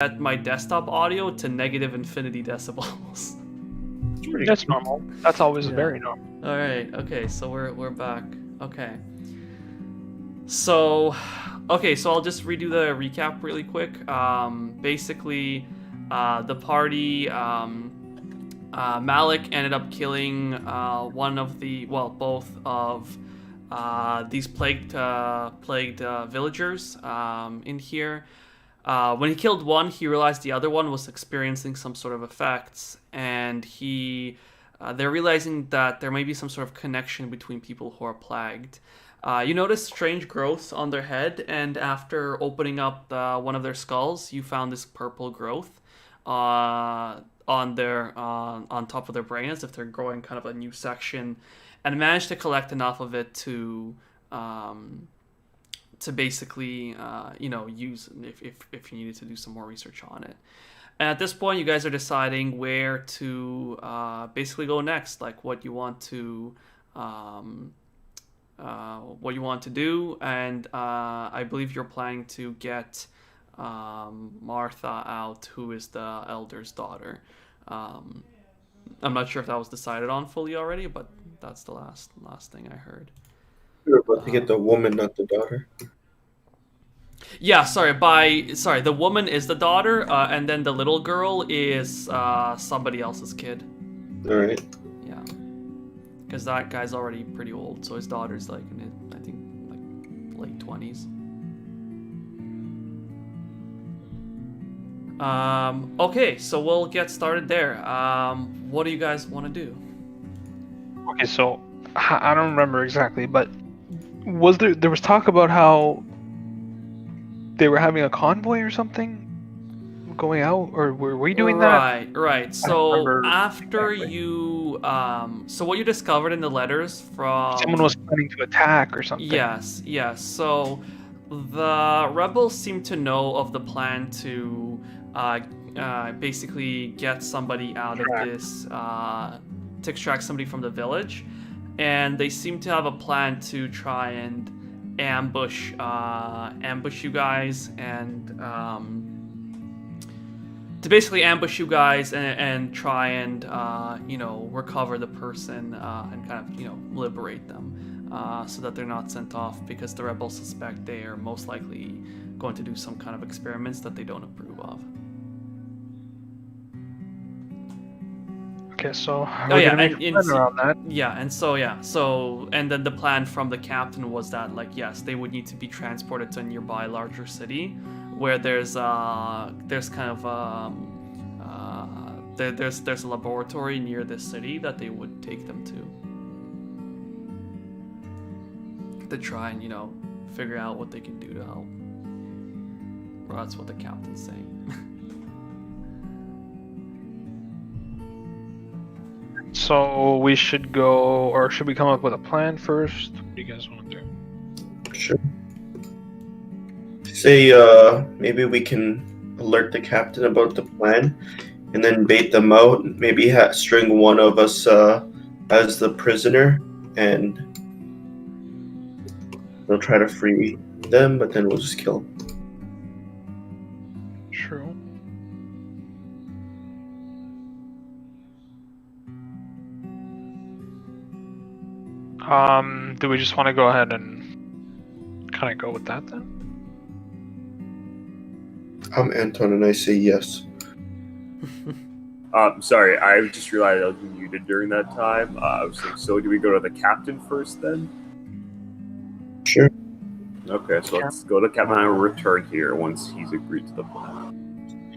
set my desktop audio to negative infinity decibels. That's normal. That's always very normal. All right. Okay. So we're back. Okay. So I'll just redo the recap really quick. Basically, the party. Malik ended up killing both of these plagued villagers in here. When he killed one, he realized the other one was experiencing some sort of effects, and they're realizing that there may be some sort of connection between people who are plagued. You notice strange growths on their head, and after opening up one of their skulls, you found this purple growth on top of their brain, as if they're growing kind of a new section, and managed to collect enough of it to basically use if you needed to do some more research on it. And at this point, you guys are deciding where to basically go next, like what you want to do, and I believe you're planning to get Martha out, who is the elder's daughter. I'm not sure if that was decided on fully already, but that's the last thing I heard. We're about to get the woman, not the daughter. Yeah, sorry. The woman is the daughter, and then the little girl is somebody else's kid. All right. Yeah, because that guy's already pretty old, so his daughter's like I think like late 20s. Okay, so we'll get started there. What do you guys want to do? Okay, so I don't remember exactly, but there was talk about how they were having a convoy or something going out, or were we doing that? Right. So after exactly. you, so what you discovered in the letters from Someone was planning to attack or something. Yes. So the rebels seem to know of the plan to basically get somebody out of this, to extract somebody from the village, and they seem to have a plan to try and ambush you guys, and try and recover the person and kind of liberate them, so that they're not sent off, because the rebels suspect they are most likely going to do some kind of experiments that they don't approve of. Okay, so around that. And then the plan from the captain was that, like, yes, they would need to be transported to a nearby larger city, where there's a laboratory near this city that they would take them to try and figure out what they can do to help. Well, that's what the captain's saying. So we should go, or should we come up with a plan first? What do you guys want to do? Sure. Say, maybe we can alert the captain about the plan, and then bait them out. Maybe string one of us as the prisoner, and they'll try to free them, but then we'll just kill them. True. Do we just want to go ahead and kind of go with that then? I'm Anton, and I say yes. Sorry, I just realized I was muted during that time. I was like, so do we go to the captain first then? Sure. Okay, so let's go to the captain and return here once he's agreed to the plan.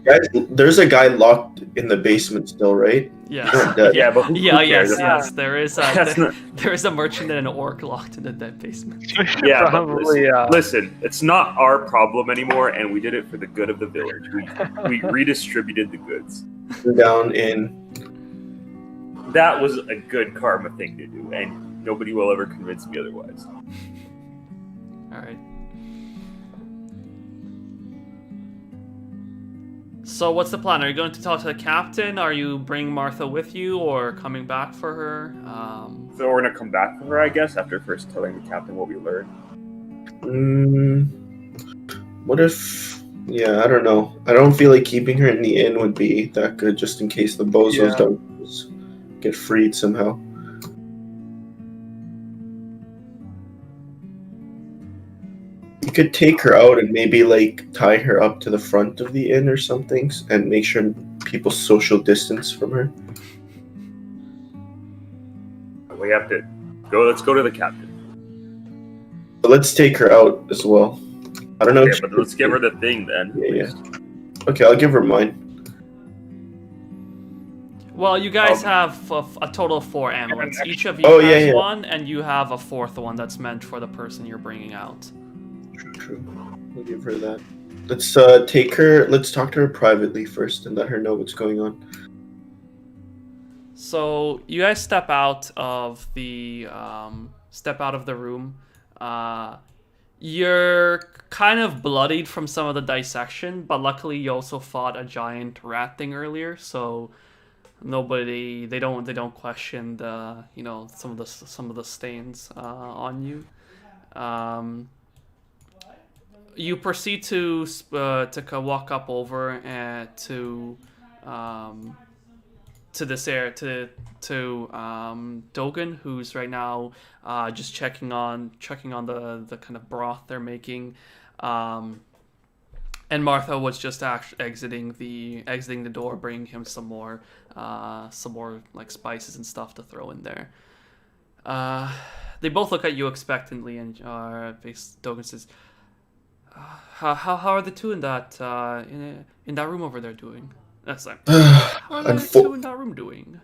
Guys, there's a guy locked in the basement still, right? Yes. Yeah, but who cares? Yes. There is a merchant and an orc locked in the dead basement. Yeah, Probably, listen, it's not our problem anymore, and we did it for the good of the village. We redistributed the goods. Down in. That was a good karma thing to do, and nobody will ever convince me otherwise. All right. So what's the plan? Are you going to talk to the captain? Are you bringing Martha with you, or coming back for her? So we're gonna come back for her, I guess, after first telling the captain what we learned. What if Yeah, I don't know. I don't feel like keeping her in the inn would be that good, just in case the bozos Yeah. don't get freed somehow. You could take her out and maybe like tie her up to the front of the inn or something, and make sure people social distance from her. We have to go. Let's go to the captain. But let's take her out as well. I don't know. Okay, but let's give her the thing then. Yeah, at least. Okay, I'll give her mine. Well, you guys have a total of 4 amulets. Each of you Oh, has yeah. one, and you have a 4th one that's meant for the person you're bringing out. True. We'll give her that. Let's take her. Let's talk to her privately first and let her know what's going on. So you guys step out of the room. You're kind of bloodied from some of the dissection, but luckily you also fought a giant rat thing earlier, so they don't question the some of the stains on you. You proceed to walk up over to this area to Dogan, who's right now just checking on the kind of broth they're making, and Martha was just exiting the door, bringing him some more like spices and stuff to throw in there. They both look at you expectantly, and Dogan says, "How are the two in that in that room over there doing?" That's like, how are the two in that room doing?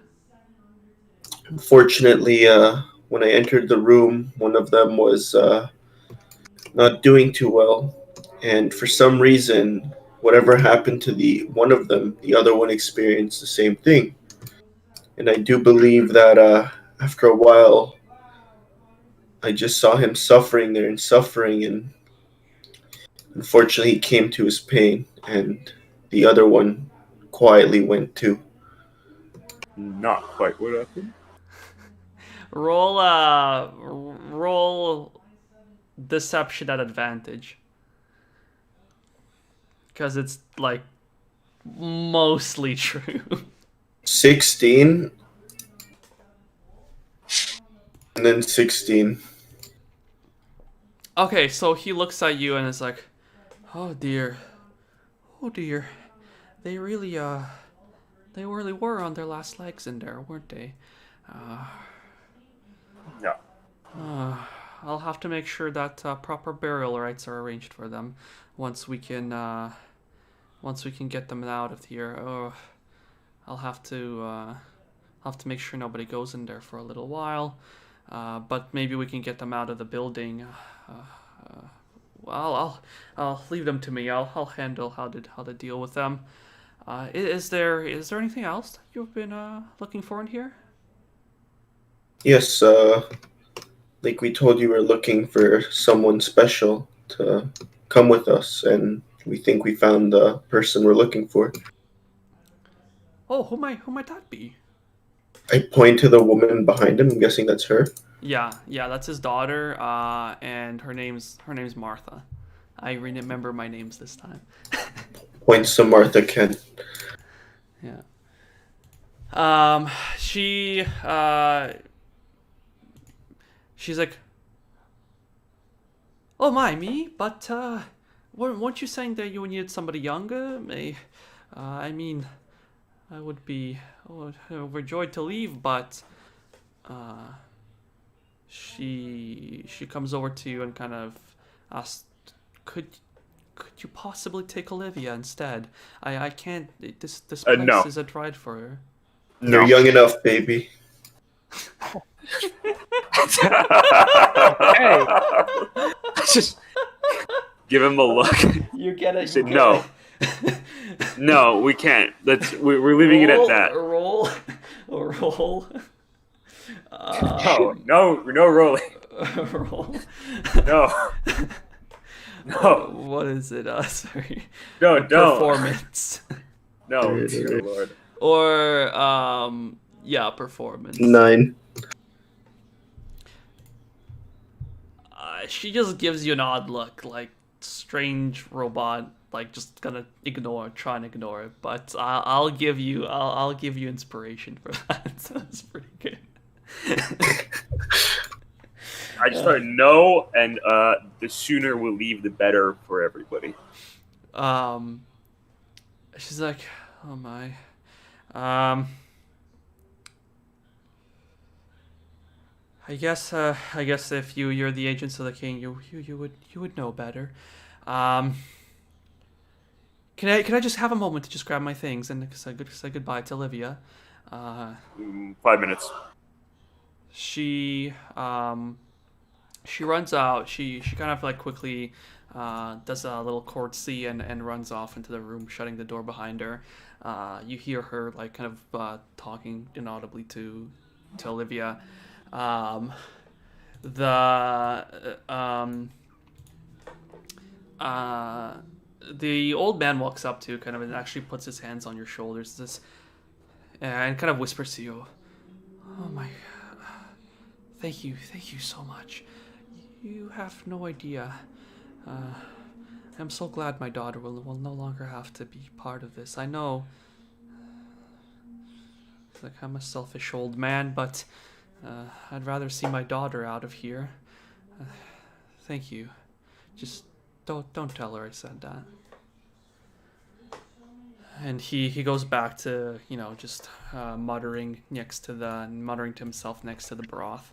Unfortunately, when I entered the room, one of them was not doing too well, and for some reason, whatever happened to the one of them, the other one experienced the same thing. And I do believe that after a while, I just saw him suffering there and suffering, and unfortunately, he came to his pain, and the other one quietly went too. Not quite what happened. Roll deception at advantage, because it's like mostly true. 16, and then 16. Okay, so he looks at you and is like, oh dear, they really were on their last legs in there, weren't they? Yeah. I'll have to make sure that proper burial rites are arranged for them once we can get them out of here. Oh, I'll have to make sure nobody goes in there for a little while, but maybe we can get them out of the building. Well, I'll leave them to me. I'll handle how to deal with them. Is there anything else that you've been looking for in here? Yes, like we told you, we're looking for someone special to come with us, and we think we found the person we're looking for. Oh, who might that be? I point to the woman behind him. I'm guessing that's her. Yeah, that's his daughter, and her name's Martha. I remember my names this time. Points to Martha Kent. Yeah. She's like, oh my, me? But weren't you saying that you needed somebody younger? I mean, I would be overjoyed to leave, but she comes over to you and kind of asks, could you possibly take Olivia instead? I can't. This place no. isn't right for her. You're young enough, baby. Hey, Just give him a look. You get it. Say, no. No, we can't. We're leaving it at that. Roll. No rolling. Roll. No. No. What is it? Sorry. No, don't. Performance. No, dear Lord. Or yeah, performance. 9. She just gives you an odd look, like strange robot like just gonna try and ignore it. But I'll give you inspiration for that. So that's pretty good. I just thought no, and the sooner we leave, the better for everybody. She's like, oh my, I guess if you're the agents of the king, you would know better. Can I just have a moment to just grab my things and say goodbye to Olivia? 5 minutes. She runs out. She kind of like quickly does a little courtesy and runs off into the room, shutting the door behind her. You hear her like kind of talking inaudibly to Olivia. The old man walks up to you kind of and actually puts his hands on your shoulders and kind of whispers to you, oh my, thank you so much. You have no idea. I'm so glad my daughter will no longer have to be part of this. I know, like, I'm a selfish old man, but I'd rather see my daughter out of here. Thank you. Just don't tell her I said that. And he goes back to, just muttering to himself next to the broth.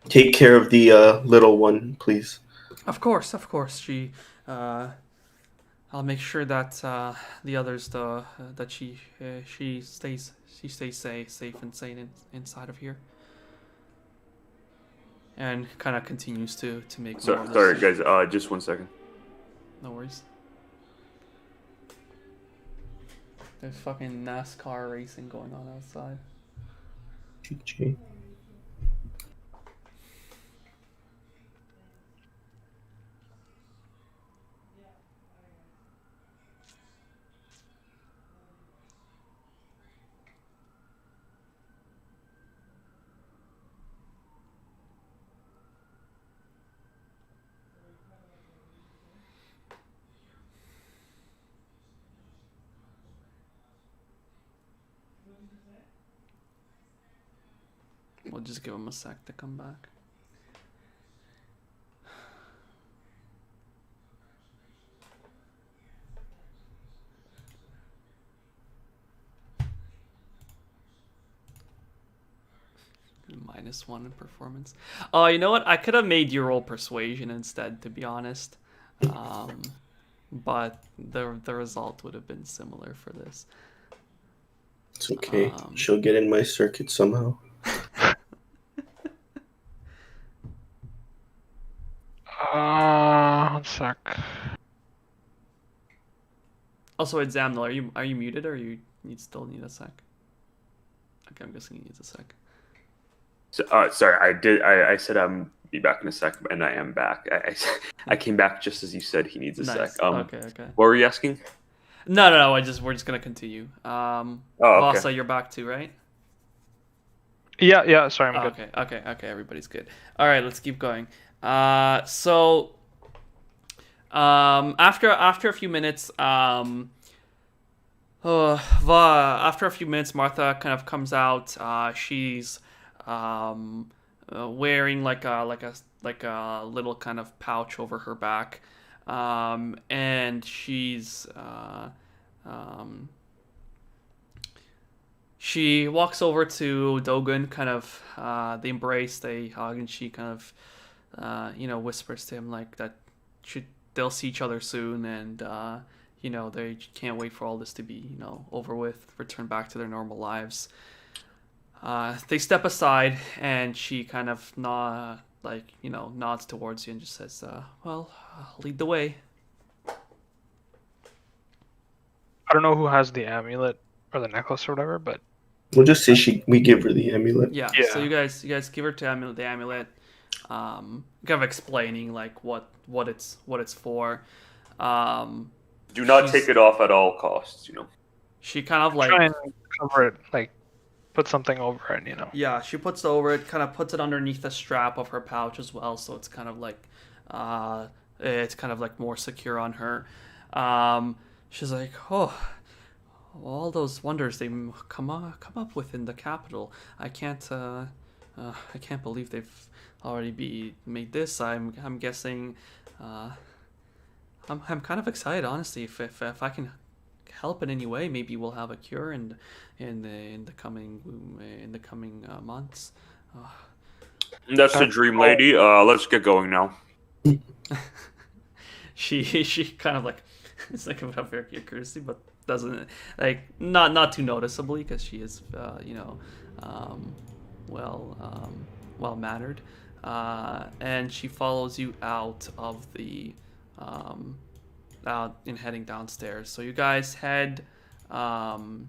Take care of the little one, please. Of course. She, I'll make sure that the others, that she stays safe and sane inside of here. And kind of continues to make more of this. Sorry, guys. Just 1 second. No worries. There's fucking NASCAR racing going on outside. GG. We'll just give him a sec to come back. -1 in performance. Oh, you know what? I could have made you roll persuasion instead, to be honest. But the result would have been similar for this. It's okay. She'll get in my circuit somehow. One sec. Also, Examnal, are you muted or you still need a sec? Okay, I'm guessing he needs a sec. So, sorry, I said be back in a sec, and I am back. I came back just as you said he needs a Nice. sec. Okay. What were you asking? No. We're just gonna continue. Okay. Vasa, you're back too, right? Yeah. Sorry, I'm good. Okay. Everybody's good. All right, let's keep going. So, after a few minutes, Martha kind of comes out. She's wearing like a little kind of pouch over her back, and she's she walks over to Dogun, kind of they embrace, they hug, and she kind of whispers to him like that they'll see each other soon, and they can't wait for all this to be over with, return back to their normal lives. They step aside, and she kind of nods towards you and just says, well, lead the way. I don't know who has the amulet or the necklace or whatever, but We'll just say we give her the amulet. Yeah. So you guys give her the amulet, kind of explaining like what it's for. Do not take it off at all costs. She kind of like try and cover it, like put something over it. Yeah, she puts it over it, kind of puts it underneath the strap of her pouch as well, so it's kind of like more secure on her. She's like, oh, all those wonders they come up within the capital. I can't believe they've already made this. I'm guessing. I'm kind of excited, honestly. If I can help in any way, maybe we'll have a cure in the coming months. That's the dream, lady. Let's get going now. She kind of like it's like a very courtesy, but doesn't like not too noticeably because she is well mannered, and she follows you out of the out in heading downstairs. So you guys head down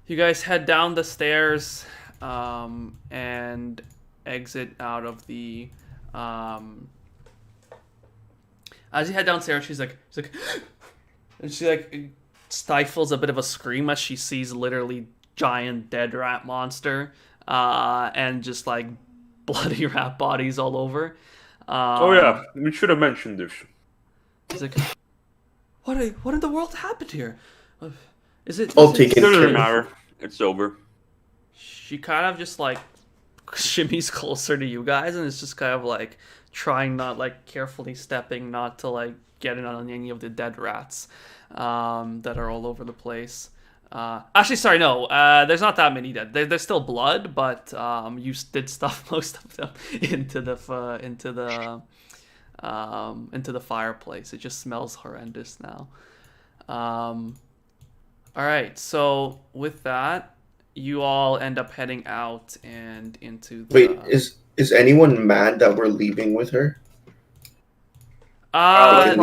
the stairs and exit out of the as you head downstairs, she's like and she like stifles a bit of a scream as she sees literally giant dead rat monster and just like bloody rat bodies all over. Oh yeah, we should have mentioned this. He's like, what in the world happened here? Is it? I'll take it. Doesn't matter. It's over. She kind of just like shimmies closer to you guys, and it's just kind of like trying, not like carefully stepping, not to like get in on any of the dead rats that are all over the place. Actually, sorry, no. There's not that many dead. There's still blood, but you did stuff most of them into the fireplace. It just smells horrendous now. All right. So with that, you all end up heading out and into the... Wait, is anyone mad that we're leaving with her? Find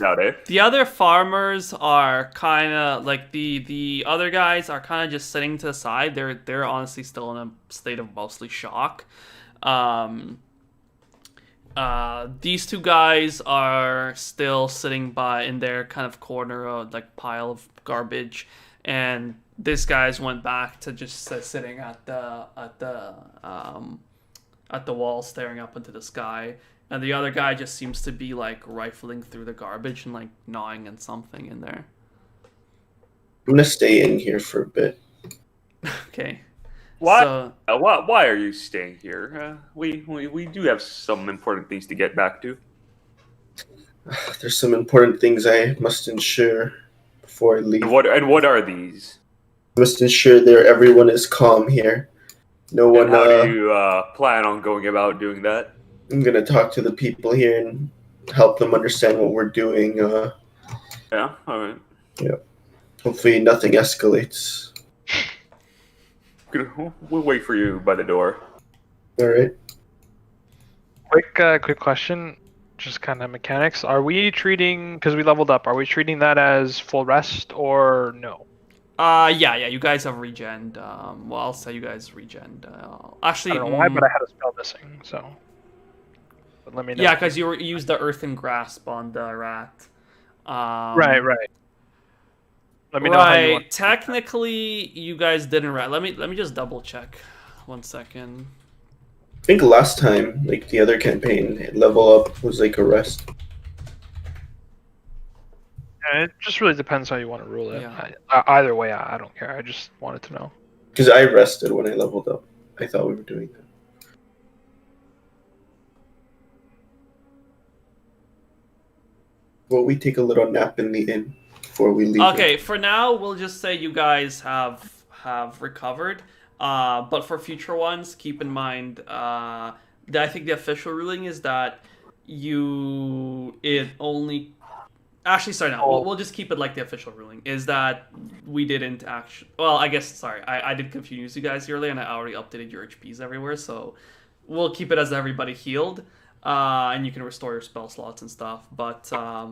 out, eh? The other farmers are kind of like the other guys are kind of just sitting to the side. They're honestly still in a state of mostly shock. These two guys are still sitting in their kind of corner of like pile of garbage, and this guy's went back to just sitting at the wall, staring up into the sky. And the other guy just seems to be like rifling through the garbage and like gnawing at something in there. I'm gonna stay in here for a bit. Okay. Why? So, Why are you staying here? We do have some important things to get back to. There's some important things I must ensure before I leave. And what are these? I must ensure that everyone is calm here. No one. And how do you plan on going about doing that? I'm gonna talk to the people here and help them understand what we're doing. Yeah. All right. Yeah. Hopefully nothing escalates. We'll wait for you by the door. All right. Quick question, just kind of mechanics. Are we treating, because we leveled up, are we treating that as full rest or no? yeah, you guys have regened. Well, I'll say you guys regened. Actually, I don't know why, but I had a spell missing, so. But let me know. Yeah, because you used the earthen grasp on the rat. Right. Let me know. Right. How you want. Technically, you guys didn't rat. Let me just double check. 1 second. I think last time, like the other campaign, level up was like a rest. Yeah, it just really depends how you want to rule it. Yeah. Either way, I don't care. I just wanted to know. Because I rested when I leveled up. I thought we were doing that. Well, we take a little nap in the inn before we leave. Okay, for now, we'll just say you guys have recovered. But for future ones, keep in mind that I think the official ruling is that it only... Actually, sorry, no. We'll just keep it like the official ruling is that we didn't actually... Well, I guess, sorry, I did confuse you guys earlier, and I already updated your HPs everywhere, so we'll keep it as everybody healed. And you can restore your spell slots and stuff. But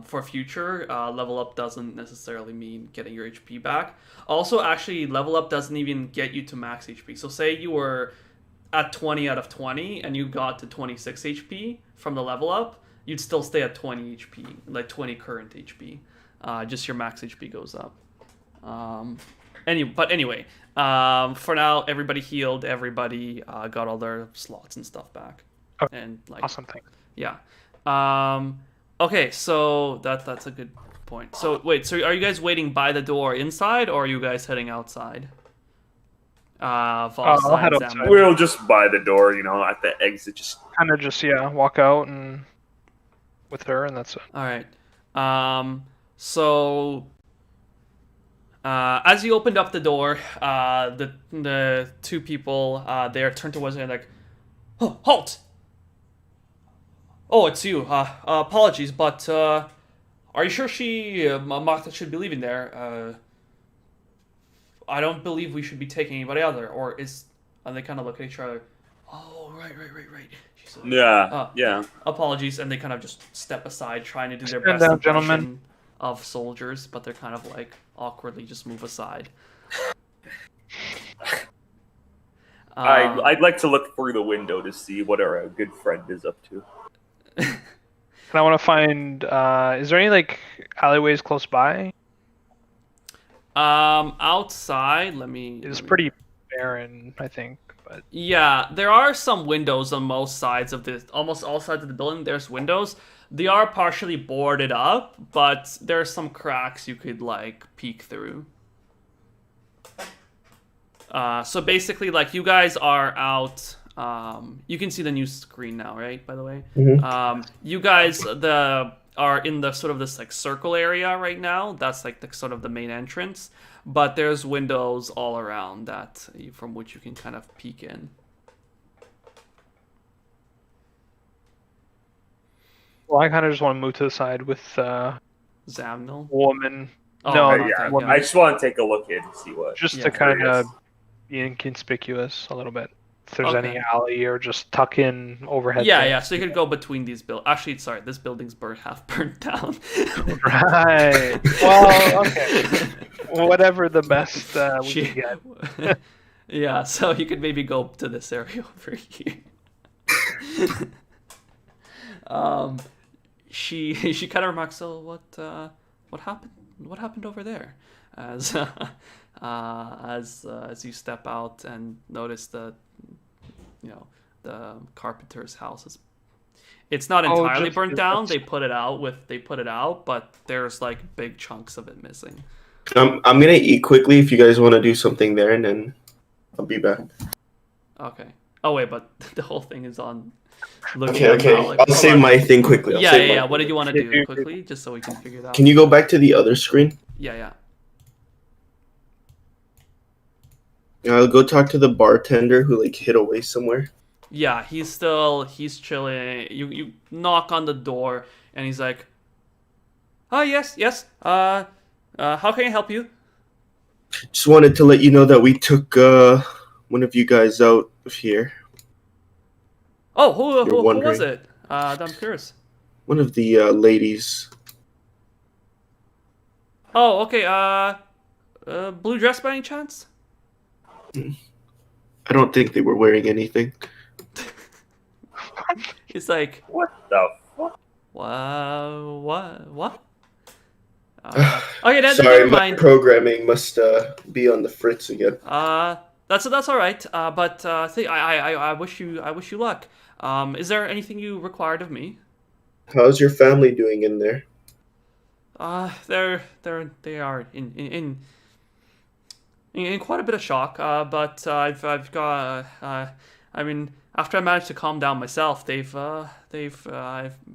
for future, level up doesn't necessarily mean getting your HP back. Also, actually, level up doesn't even get you to max HP. So say you were at 20 out of 20 and you got to 26 HP from the level up, you'd still stay at 20 HP, like 20 current HP. Just your max HP goes up. Anyway, for now, everybody healed. Everybody got all their slots and stuff back. Okay. And like Awesome thing. yeah. Okay, so that's a good point. So wait, so are you guys waiting by the door inside, or are you guys heading outside? I'll head Valstein, outside. Zambo. We'll just by the door, at the exit. Just Kind of just walk out and with her, and that's it. All right. So as you opened up the door, the two people there turned towards you and like, oh, halt! Oh, it's you. Apologies, but are you sure Martha should be leaving there? I don't believe we should be taking anybody out there, or is? And they kind of look at each other. Oh, right. She said, yeah. apologies, and they kind of just step aside, trying to do their Stand best down, impression gentlemen. of soldiers, but they're kind of like awkwardly just move aside. I'd like to look through the window to see what our good friend is up to. And I want to find. Is there any like alleyways close by? Outside, let me. It's pretty barren, I think. But Yeah, there are some windows on most sides of this, almost all sides of the building. There's windows. They are partially boarded up, but there are some cracks you could like peek through. So basically, like you guys are out. You can see the new screen now, right? By the way, you guys are in the sort of this like circle area right now. That's like the sort of the main entrance. But there's windows all around that from which you can kind of peek in. well, I kind of just want to move to the side with Zamnil. woman. Oh, no, okay, yeah, woman. I just want to take a look in and see what. Just Yeah. to kind of be inconspicuous a little bit. If there's Okay. any alley or just tuck in overhead. Yeah, thing. yeah. So you could go between these buildings. Actually, sorry, this building's half burnt down. Right. Well, okay. Whatever the best we She- can get. Yeah, so you could maybe go to this area over here. She kind of remarks, "So what happened? What happened over there?" As as you step out and notice the carpenter's house is. It's not entirely just- burnt down. They put it out, but there's like big chunks of it missing. I'm gonna eat quickly if you guys want to do something there, and then I'll be back. Okay. Oh wait, but the whole thing is on. Okay. Now, like, I'll hold save on. my thing quickly. I'll Yeah, save yeah, my yeah. thing. What did you want to do quickly, just so we can figure it out? Can you go back to the other screen? Yeah. I'll go talk to the bartender who like hid away somewhere. Yeah, he's chilling. You knock on the door, and he's like, "Oh yes. How can I help you?" Just wanted to let you know that we took one of you guys out of here. Oh, who was wondering. it? I'm curious. One of the ladies. Oh, okay. Blue dress by any chance? I don't think they were wearing anything. He's like, What the fuck? wow, what? Okay, Sorry, never my mind. programming must be on the fritz again. That's all right. But I wish you luck. Is there anything you required of me? How's your family doing in there? They are in quite a bit of shock. But I've got I mean, after I managed to calm down myself, I've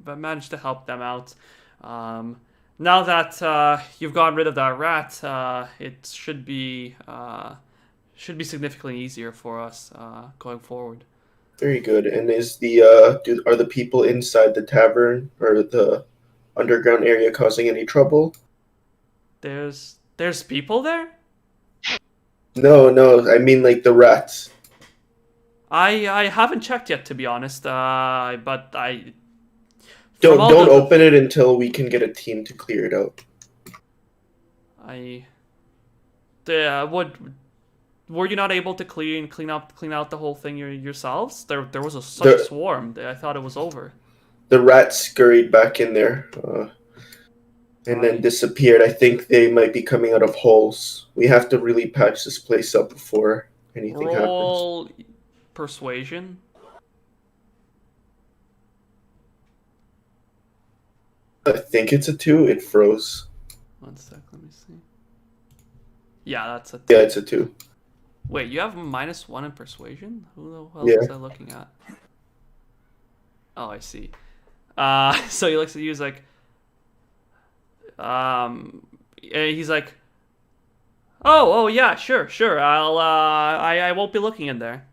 managed to help them out. Now that you've gotten rid of that rat, it should be significantly easier for us going forward. Very good. And is the are the people inside the tavern or the underground area causing any trouble? There's people there? No. I mean like the rats. I haven't checked yet, to be honest. But I Don't open it until we can get a team to clear it out. Were you not able to clean out the whole thing yourselves? There was such a swarm. I thought it was over. The rats scurried back in there and then disappeared. I think they might be coming out of holes. We have to really patch this place up before anything happens. Roll persuasion. I think it's a 2. It froze. 1 sec, let me see. Yeah, that's a 2. Yeah, it's a 2. Wait, you have -1 in persuasion? Who the hell Yeah. was I looking at? Oh, I see. So he looks at you, he's like, he's like, oh yeah, sure. I won't be looking in there.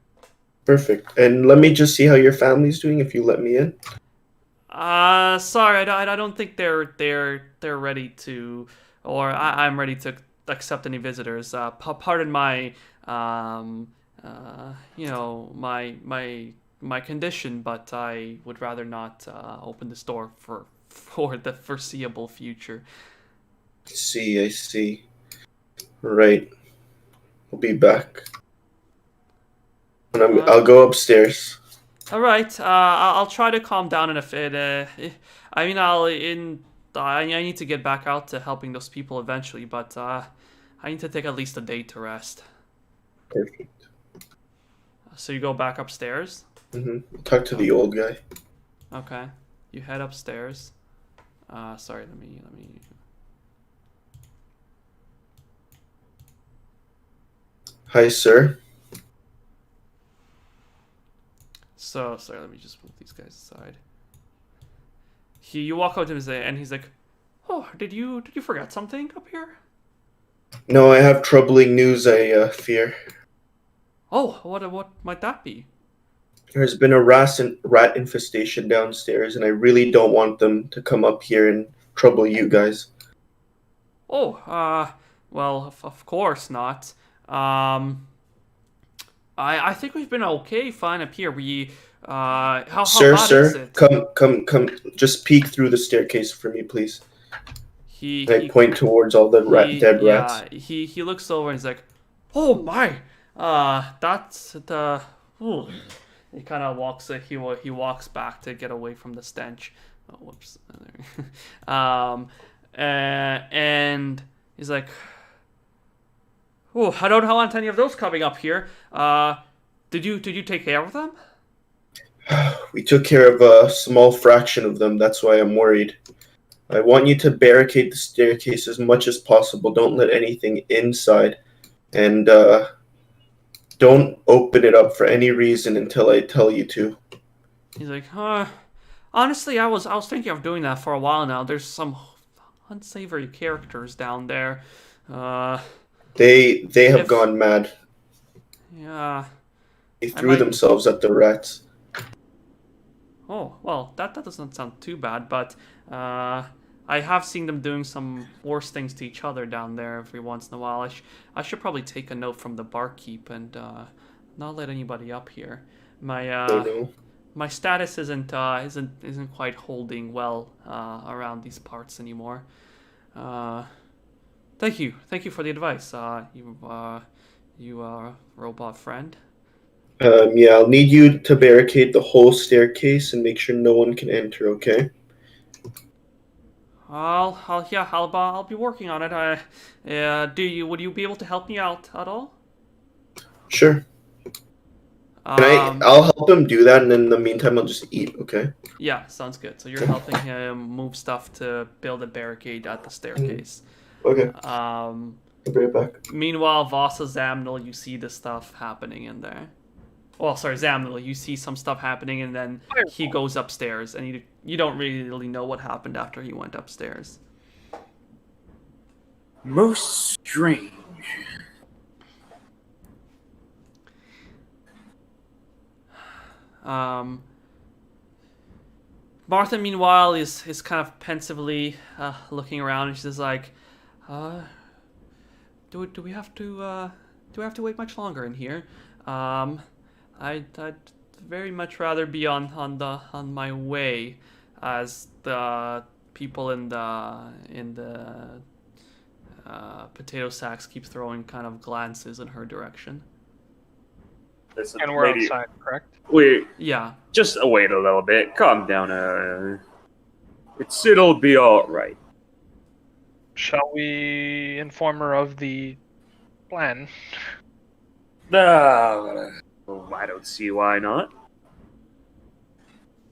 Perfect. And let me just see how your family's doing if you let me in. Sorry, I don't think they're ready to, or I'm ready to accept any visitors. Pardon my, my condition, but I would rather not open this door for the foreseeable future. I see. Right. I'll be back. And I'll go upstairs. All right. I'll try to calm down in a bit. I mean, I need to get back out to helping those people eventually, but I need to take at least a day to rest. Perfect. So you go back upstairs. Talk to the old guy. Okay. You head upstairs. Sorry. Let me. Hi, sir. So sorry. Let me just move these guys aside. You walk out to him and he's like, "Oh, did you forget something up here?" No, I have troubling news, I fear. Oh, what might that be? There's been a rat infestation downstairs, and I really don't want them to come up here and trouble you guys. Oh, well, of course not. I think we've been fine up here. How bad is it? Come, just peek through the staircase for me, please. I point towards all the dead rats. Yeah, he looks over and he's like, "Oh my, that's the." Ooh. He kind of walks. He walks back to get away from the stench. Oh, whoops. And he's like, "Oh, I don't want any of those coming up here. Did you take care of them?" We took care of a small fraction of them. That's why I'm worried. I want you to barricade the staircase as much as possible. Don't let anything inside, and don't open it up for any reason until I tell you to. He's like, honestly, I was thinking of doing that for a while now. There's some unsavory characters down there. They have gone mad. Yeah. They threw themselves at the rats. Oh, well, that doesn't sound too bad, but I have seen them doing some worse things to each other down there every once in a while. I should probably take a note from the barkeep and not let anybody up here. My status isn't quite holding well around these parts anymore. Thank you for the advice. You robot friend. Yeah, I'll need you to barricade the whole staircase and make sure no one can enter. Okay. I'll be working on it. Would you be able to help me out at all? Sure. I'll help him do that, and in the meantime, I'll just eat. Okay. Yeah, sounds good. So you're helping him move stuff to build a barricade at the staircase. Okay. I'll be right back. Meanwhile, Vasa Zamnil, you see the stuff happening in there. Well, sorry, Zamnil, you see some stuff happening, and then he goes upstairs, and you don't really know what happened after he went upstairs. Most strange. Martha, meanwhile, is kind of pensively looking around, and she's like, do we have to wait much longer in here? I'd very much rather be on my way, as the people in the potato sacks keep throwing kind of glances in her direction. Listen, And we're lady, outside, correct? Yeah. Just wait a little bit. Calm down. It'll be all right. Shall we inform her of the plan? I don't see why not.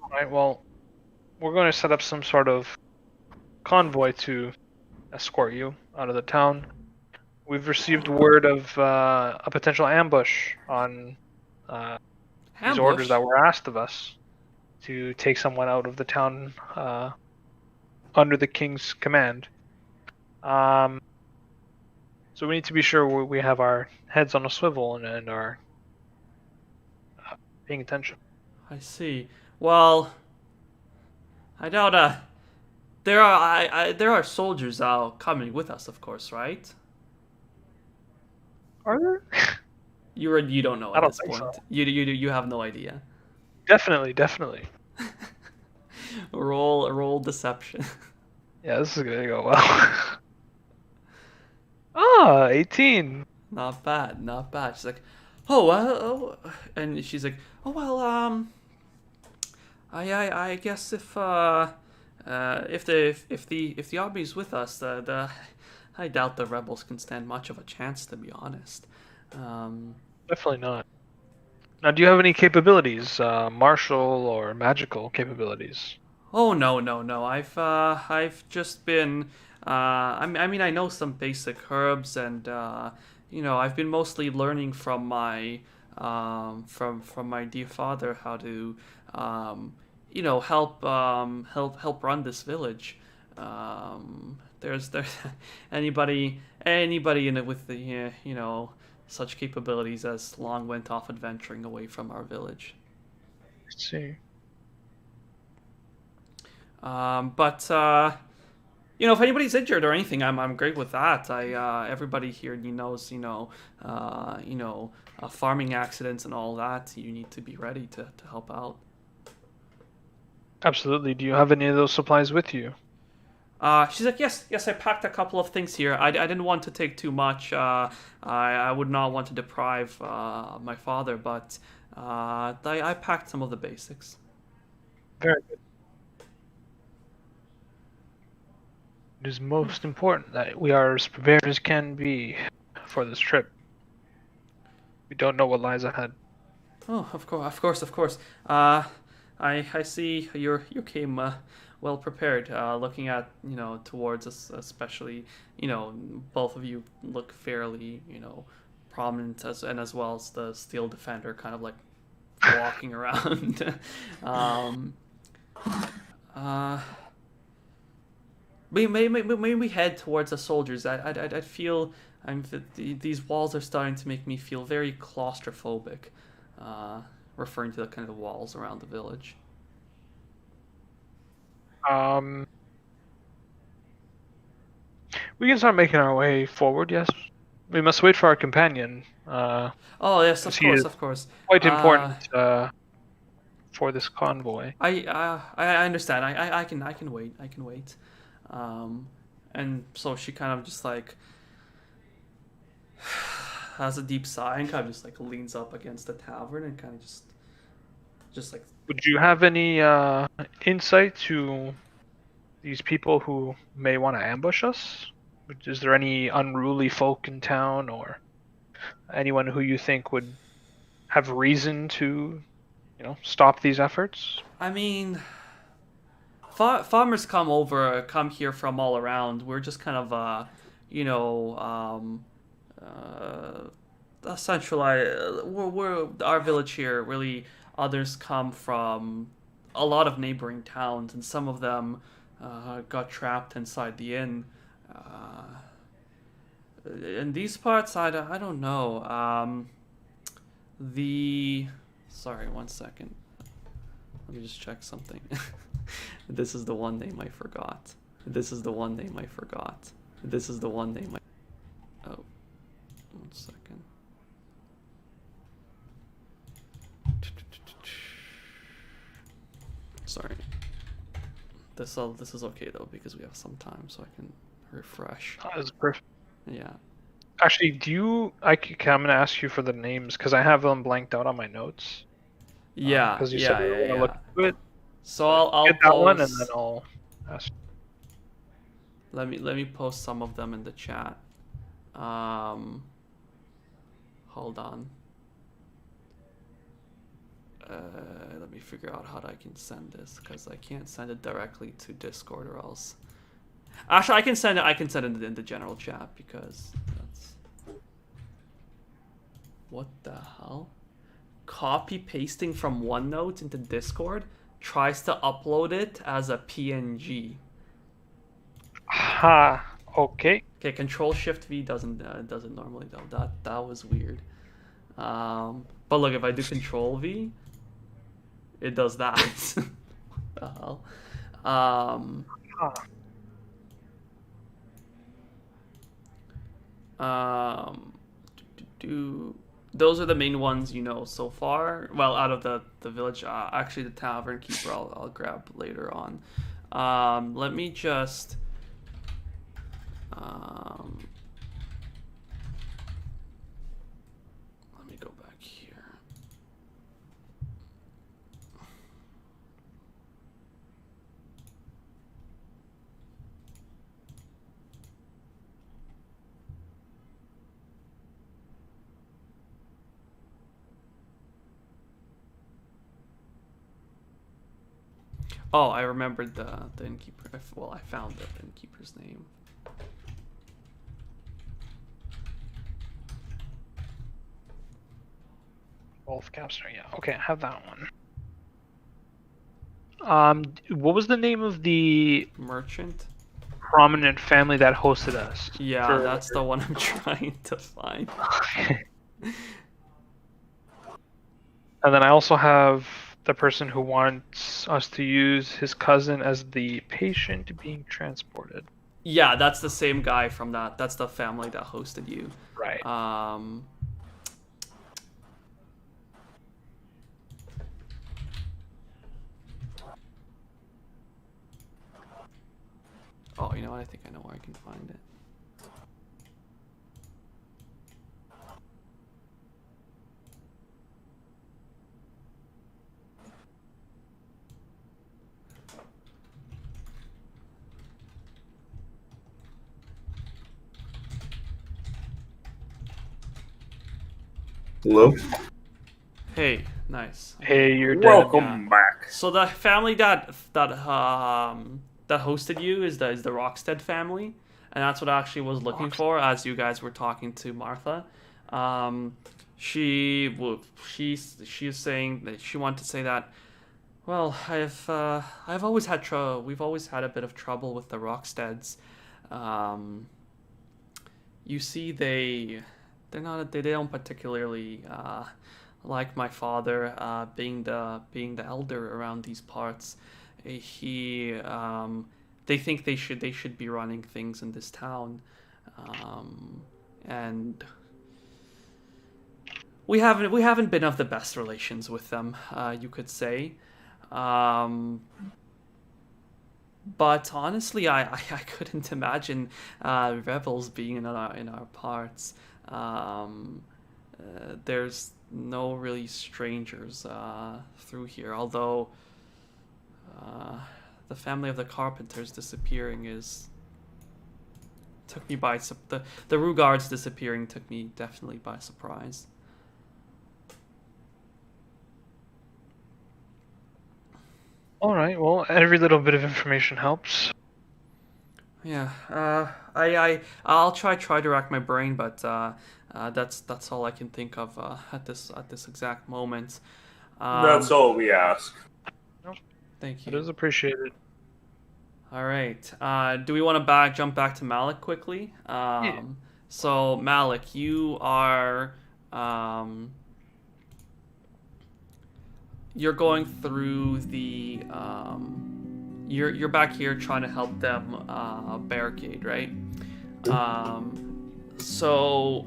Alright, well, we're going to set up some sort of convoy to escort you out of the town. We've received word of a potential ambush on these orders that were asked of us to take someone out of the town under the king's command. So we need to be sure we have our heads on a swivel and are paying attention. I see. Well, I doubt there are soldiers coming with us, of course, right? Are there? You don't know I at don't this think point. so. You have no idea. Definitely. Roll deception. Yeah, this is gonna go well. Ah, 18. Not bad, not bad. She's like, oh, and she's like, oh well, I guess if the army's with us, I doubt the rebels can stand much of a chance, to be honest. Definitely not. Now, do you have any capabilities, martial or magical capabilities? Oh no. I've just been. I mean, I know some basic herbs, and I've been mostly learning from my from my dear father how to help run this village. There's anybody in it with the such capabilities as long went off adventuring away from our village. Let's see. But if anybody's injured or anything, I'm great with that. Everybody here knows, farming accidents and all that. You need to be ready to help out. Absolutely. Do you have any of those supplies with you? She's like, yes, I packed a couple of things here. I didn't want to take too much. I would not want to deprive my father, but I packed some of the basics. Very good. It is most important that we are as prepared as can be for this trip. We don't know what lies ahead. Oh, of course. I see you came well prepared. Looking at towards us, especially both of you look fairly prominent as well as the steel defender, kind of like walking around. We head towards the soldiers. I feel these walls are starting to make me feel very claustrophobic. Referring to the kind of walls around the village. We can start making our way forward. Yes, we must wait for our companion. Oh yes, of course. Quite important for this convoy. I understand. I can wait. And so she kind of just like has a deep sigh and kind of just like leans up against the tavern and kind of just like. Would you have any insight to these people who may want to ambush us? Is there any unruly folk in town, or anyone who you think would have reason to, stop these efforts? I mean, farmers come here from all around. We're just kind of centralized. We're our village here. Really, others come from a lot of neighboring towns, and some of them got trapped inside the inn. In these parts, I don't know. Sorry, 1 second. Let me just check something. This is the one name I forgot. Oh, 1 second. Sorry. This is okay though because we have some time, so I can refresh. That is perfect. Yeah. Actually, I'm gonna ask you for the names because I have them blanked out on my notes. Yeah. Because you said we were gonna look into it. So I'll get that post, one and then I'll ask. Let me post some of them in the chat. Hold on. Let me figure out how I can send this because I can't send it directly to Discord or else Actually, I can send it in the general chat because that's. What the hell? Copy pasting from OneNote into Discord, tries to upload it as a PNG. Ha. Okay. Okay, Control Shift V doesn't normally though. That was weird. But look, if I do Control V, it does that. What the hell? Those are the main ones you know so far. Well, out of the village, actually the tavern keeper I'll grab later on. Let me just let me go back here. Oh, I remembered the innkeeper. Well, I found the innkeeper's name. Wolf Capster, yeah. Okay, I have that one. What was the name of the Merchant? prominent family that hosted us? Yeah, that's the one I'm trying to find. And then I also have the person who wants us to use his cousin as the patient being transported. Yeah, that's the same guy from that. That's the family that hosted you. Right. Oh, you know what? I think I know where I can find it. Hello? Hey, nice. Hey, you're dead. Welcome back. So the family that hosted you is the Rockstead family, and that's what I actually was looking for as you guys were talking to Martha. She's saying that she wanted to say that. Well, I've always had we've always had a bit of trouble with the Rocksteads. You see, they don't particularly like my father being the elder around these parts. They think they should be running things in this town, and we haven't been of the best relations with them, you could say. But honestly, I couldn't imagine rebels being in our parts. There's no really strangers through here, although the family of the Carpenters disappearing took me by the Rugards disappearing took me definitely by surprise. All right. Well, every little bit of information helps. Yeah. I'll try to rack my brain, but that's all I can think of at this exact moment. That's all we ask. Thank It you. is appreciated. All right. Do we want to jump back to Malik quickly? Yeah. So Malik, you are you're going through the you're back here trying to help them barricade, right? So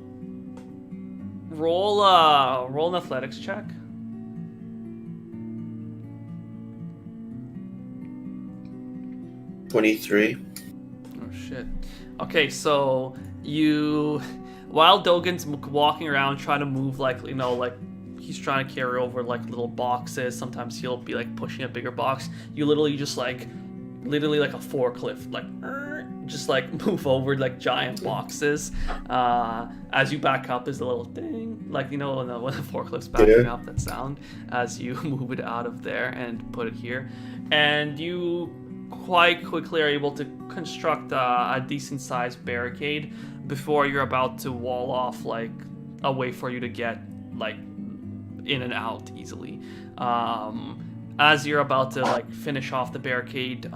roll an athletics check. 23. Oh shit. Okay, so while Dogan's walking around trying to move, like, you know, like he's trying to carry over like little boxes. Sometimes he'll be like pushing a bigger box. You literally just like a forklift, like just like move over like giant boxes. As you back up, there's a little ding, like, you know, when the forklift's backing up, that sound as you move it out of there and put it here. And you quite quickly are able to construct a decent sized barricade before you're about to wall off like a way for you to get like in and out easily. As you're about to like finish off the barricade,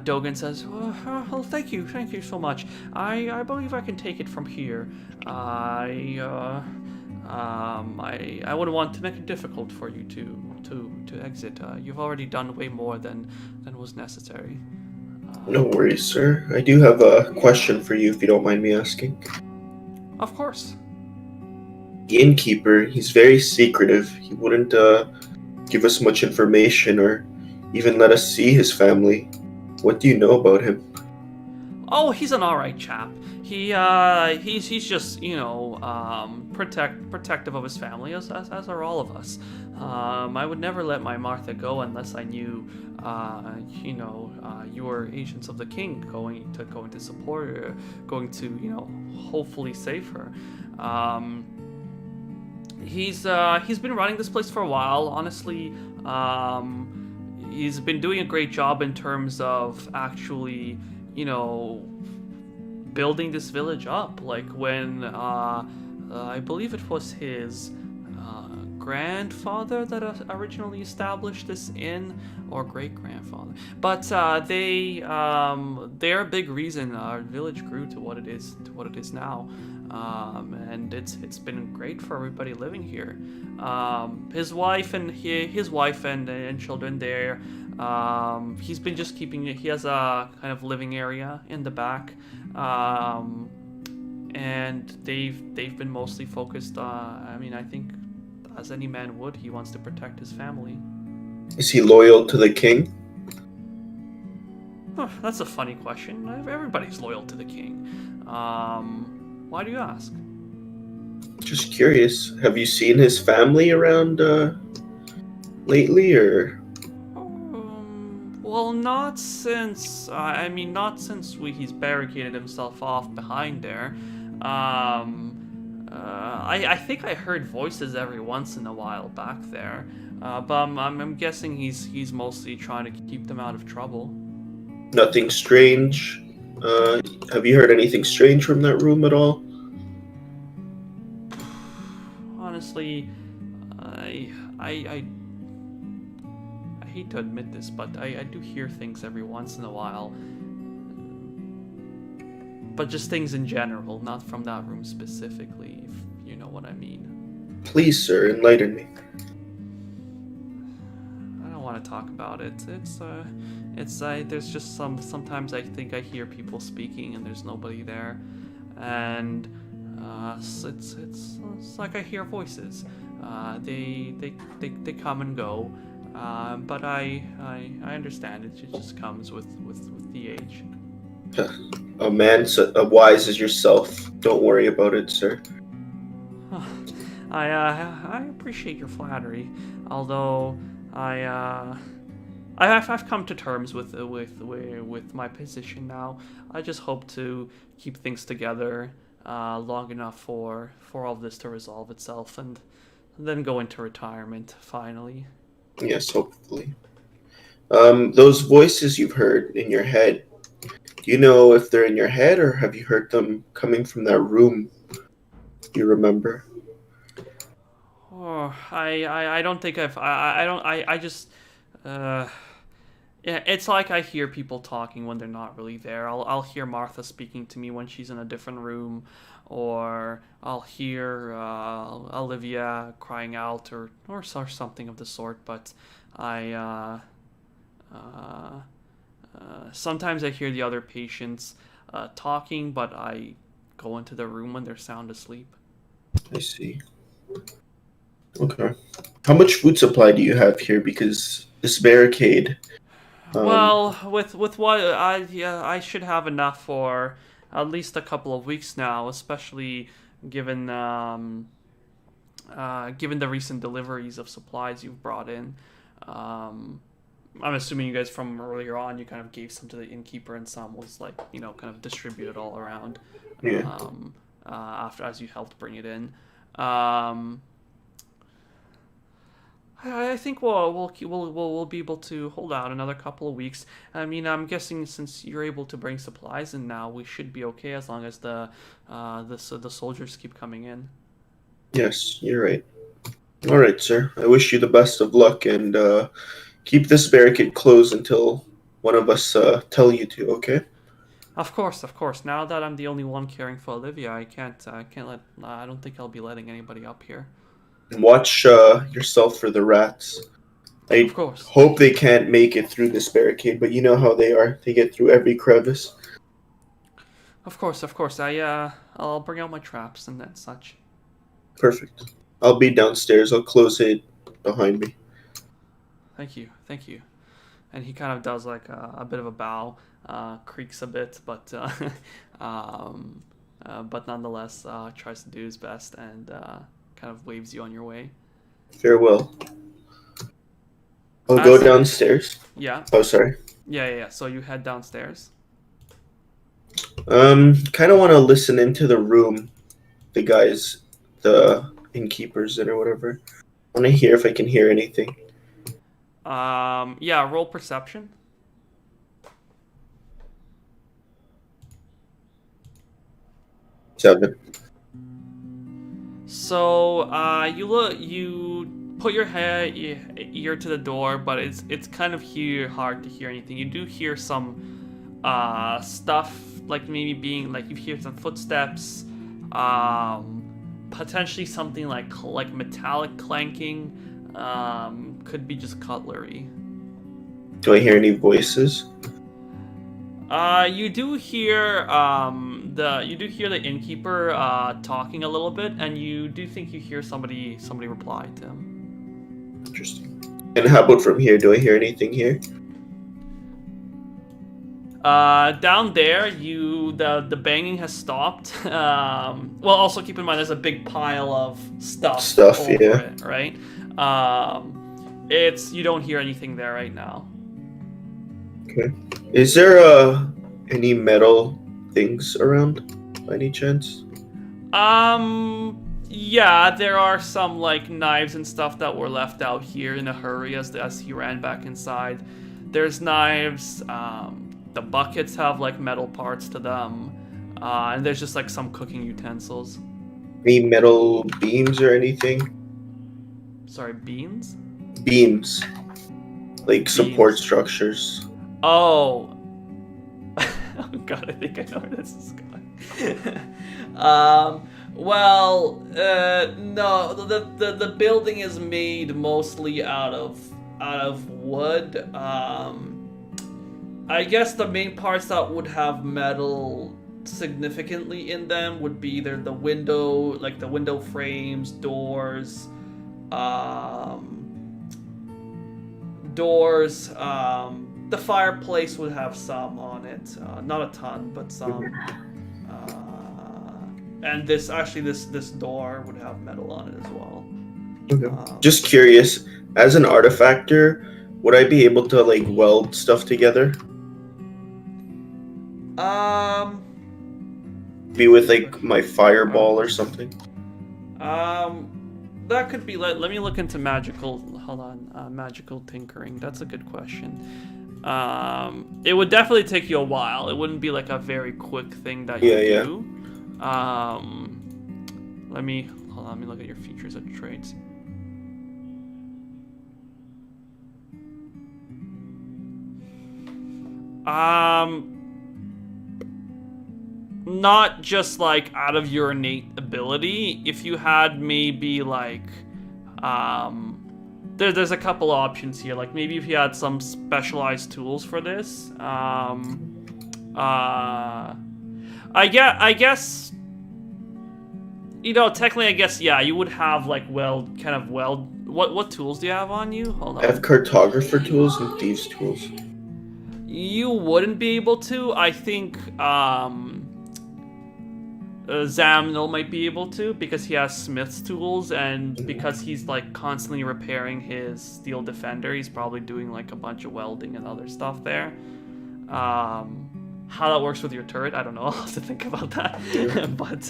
Dogan says, "Well, thank you so much. I believe I can take it from here. I wouldn't want to make it difficult for you to exit. You've already done way more than was necessary." No worries, sir. I do have a question for you, if you don't mind me asking. Of course. The innkeeper, he's very secretive. He wouldn't give us much information or even let us see his family. What do you know about him? Oh, he's an alright chap. He's just, protective of his family, as are all of us. I would never let my Martha go unless I knew, you were agents of the king going to support her, going to, hopefully save her. He's been running this place for a while. Honestly, he's been doing a great job in terms of actually, building this village up. Like when I believe it was his grandfather that originally established this inn, or great grandfather. But they're a big reason our village grew to what it is now. And it's been great for everybody living here. His wife and children there. He's been just keeping. He has a kind of living area in the back, and they've been mostly focused. I think, as any man would, he wants to protect his family. Is he loyal to the king? That's a funny question. Everybody's loyal to the king. Why do you ask? Just curious. Have you seen his family around lately, or? Well, not since. He's barricaded himself off behind there. I think I heard voices every once in a while back there, but I'm guessing he's mostly trying to keep them out of trouble. Nothing strange. Have you heard anything strange from that room at all? Honestly, I hate to admit this, but I do hear things every once in a while. But just things in general, not from that room specifically, if you know what I mean. Please, sir, enlighten me. I don't want to talk about it. There's just sometimes I think I hear people speaking and there's nobody there, and it's like I hear voices. They come and go, but I understand it. It just comes with the age. A man so wise as yourself. Don't worry about it, sir. I appreciate your flattery, although I've come to terms with my position now. I just hope to keep things together long enough for all of this to resolve itself, and then go into retirement finally. Yes, hopefully. Those voices you've heard in your head, do you know if they're in your head, or have you heard them coming from that room? Do you remember? Oh, I don't think I just yeah, it's like I hear people talking when they're not really there. I'll hear Martha speaking to me when she's in a different room, or I'll hear Olivia crying out, or something of the sort. But sometimes I hear the other patients talking, but I go into the room when they're sound asleep. I see. Okay. How much food supply do you have here? Because this barricade. Well, with what I should have enough for at least a couple of weeks now, especially given given the recent deliveries of supplies you've brought in. I'm assuming you guys from earlier on, you kind of gave some to the innkeeper and some was like, kind of distributed all around. Yeah. As you helped bring it in. I think we'll be able to hold out another couple of weeks. I mean, I'm guessing since you're able to bring supplies in now, we should be okay as long as the soldiers keep coming in. Yes, you're right. All right, sir. I wish you the best of luck, and keep this barricade closed until one of us tell you to. Okay? Of course, of course. Now that I'm the only one caring for Olivia, I can't let. I don't think I'll be letting anybody up here. Watch yourself for the rats. Of I course. hope they can't make it through this barricade, but you know how they are. They get through every crevice. Of course, of course. I'll bring out my traps and such. Perfect. I'll be downstairs. I'll close it behind me. Thank you, thank you. And he kind of does like a bit of a bow, creaks a bit, but but nonetheless tries to do his best and kind of waves you on your way. Farewell. I'll go As- downstairs. Yeah, Oh, sorry. yeah. So you head downstairs. Kind of want to listen into the room, the guys, the innkeepers in or whatever. I want to hear if I can hear anything. Yeah, roll perception. 7. So you put your ear to the door, but it's kind of hard to hear anything. You do hear some stuff, like maybe being like you hear some footsteps, potentially something like metallic clanking, could be just cutlery. Do I hear any voices? You do hear the innkeeper talking a little bit, and you do think you hear somebody reply to him. Interesting. And how about from here? Do I hear anything here? Down there, the banging has stopped. Well, also keep in mind there's a big pile of stuff over Yeah. it, right? You don't hear anything there right now. Okay. Is there any metal things around by any chance? Yeah, there are some like knives and stuff that were left out here in a hurry as he ran back inside. There's knives. The buckets have like metal parts to them, and there's just like some cooking utensils. Any metal beams or anything? Sorry, beans? Beams. Like support Beams. structures. Oh. Oh god, I think I know where this is going. No, the building is made mostly out of wood. I guess the main parts that would have metal significantly in them would be either the window frames, doors, the fireplace would have some on it, not a ton, but some. And this door would have metal on it as well. Okay. Just curious, as an artifactor, would I be able to like weld stuff together? Be with like my fireball or something? That could be. Let me look into magical. Hold on, magical tinkering. That's a good question. It would definitely take you a while. It wouldn't be like a very quick thing that you do. Let me look at your features and traits. Not just like out of your innate ability. If you had maybe like, there's a couple options here. Like maybe if you had some specialized tools for this. I guess. You know, technically, I guess yeah. You would have like weld. What tools do you have on you? Hold on. I have cartographer tools and thieves tools. You wouldn't be able to. I think Zamnil might be able to because he has smith's tools, and because he's like constantly repairing his steel defender, he's probably doing like a bunch of welding and other stuff there. How that works with your turret, I don't know. I'll have to think about that. But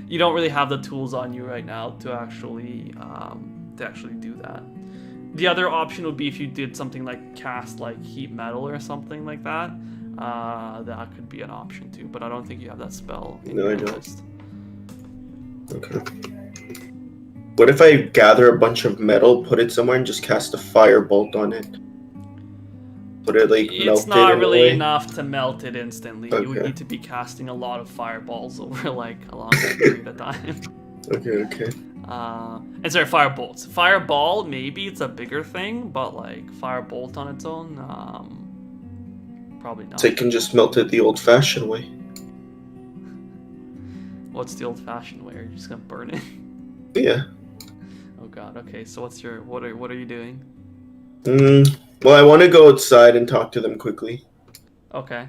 you don't really have the tools on you right now to actually do that. The other option would be if you did something like cast like heat metal or something like that. That could be an option too, but I don't think you have that spell in No, I your don't. list. Okay. What if I gather a bunch of metal, put it somewhere, and just cast a firebolt on it? Would it like It's melt not it in really a way? enough to melt it instantly. You would Okay. need to be casting a lot of fireballs over like a long period of time. Okay. And sorry, firebolts. Fireball, maybe it's a bigger thing, but like firebolt on its own, probably not. So I can just melt it the old-fashioned way. What's the old-fashioned way? Are you just gonna burn it? Yeah. Oh god. Okay. So what are you doing? Well, I want to go outside and talk to them quickly. Okay.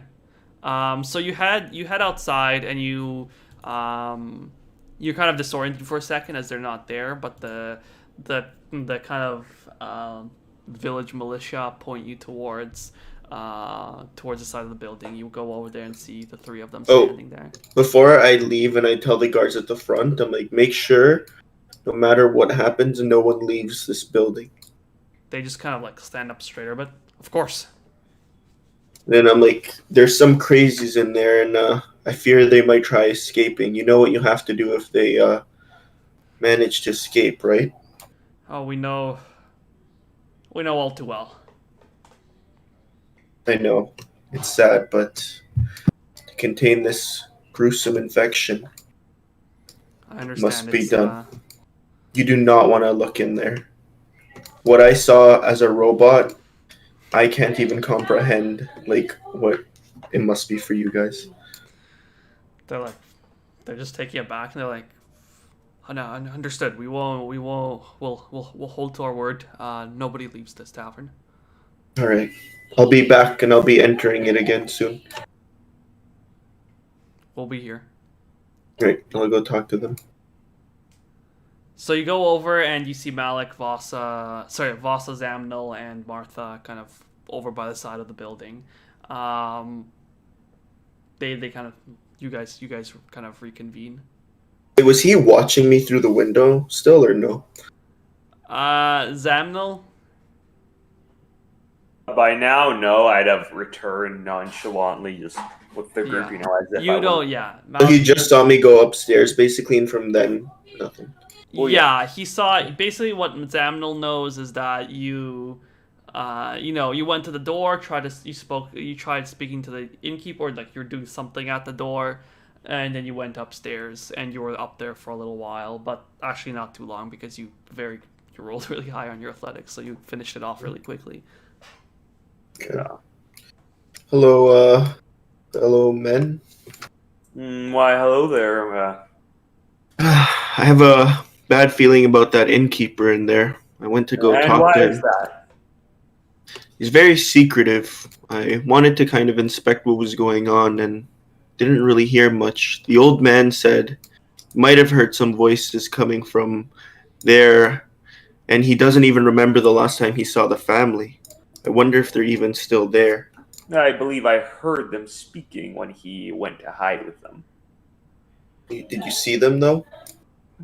So you head outside and you're kind of disoriented for a second as they're not there, but the kind of village militia point you towards the side of the building. You go over there and see the three of them standing there. Before I leave and I tell the guards at the front, I'm like, make sure, no matter what happens, no one leaves this building. They just kind of like stand up straighter, but of course. Then I'm like, there's some crazies in there, and I fear they might try escaping. You know what you have to do if they manage to escape, right? Oh, we know all too well. I know. It's sad, but to contain this gruesome infection I understand. must be done. You do not want to look in there. What I saw as a robot, I can't even comprehend like what it must be for you guys. They're just taking it back, and they're like, "Oh, no, understood. We'll hold to our word. Nobody leaves this tavern." All right. I'll be back and I'll be entering it again soon. We'll be here. Great. I'll go talk to them. So you go over and you see Malik, Vasa, Zamnil, and Martha kind of over by the side of the building. They kind of you guys kind of reconvene. Wait, was he watching me through the window still or no? Zamnil. By now, no, I'd have returned nonchalantly, just with the group, Yeah. as if You I don't, wasn't- yeah. So he just saw me go upstairs basically, and from then, nothing. Well, yeah, he saw. Basically, what Zamnil knows is that you went to the door, you tried speaking to the innkeeper, like you're doing something at the door, and then you went upstairs, and you were up there for a little while, but actually not too long because you rolled really high on your athletics, so you finished it off really quickly. Okay. Yeah. Hello, men. Why, hello there. I have a bad feeling about that innkeeper in there. I went to go And talk why to is him. that? He's very secretive. I wanted to kind of inspect what was going on and didn't really hear much. The old man said he might have heard some voices coming from there, and he doesn't even remember the last time he saw the family. I wonder if they're even still there. I believe I heard them speaking when he went to hide with them. Did you see them though?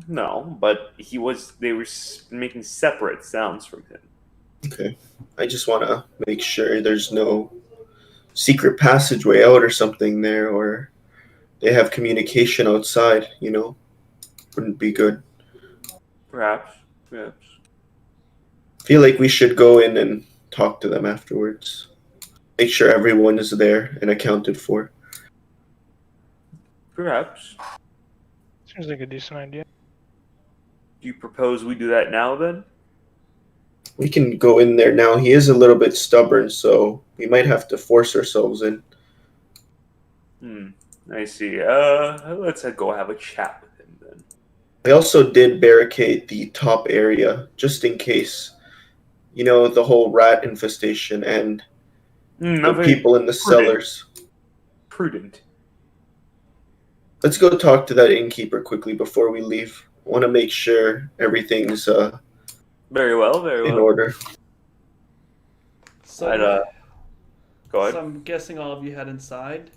No, but they were making separate sounds from him. Okay. I just want to make sure there's no secret passageway out or something there, or they have communication outside, Wouldn't be good. Perhaps. Feel like we should go in and talk to them afterwards. Make sure everyone is there and accounted for. Perhaps. Seems like a decent idea. Do you propose we do that now, then? We can go in there now. He is a little bit stubborn, so we might have to force ourselves in. I see. Let's go have a chat with him, then. I also did barricade the top area, just in case. The whole rat infestation and the people in the cellars. Prudent. Let's go talk to that innkeeper quickly before we leave. I want to make sure everything's Very well. in order. So, Go ahead. so I'm guessing all of you head inside.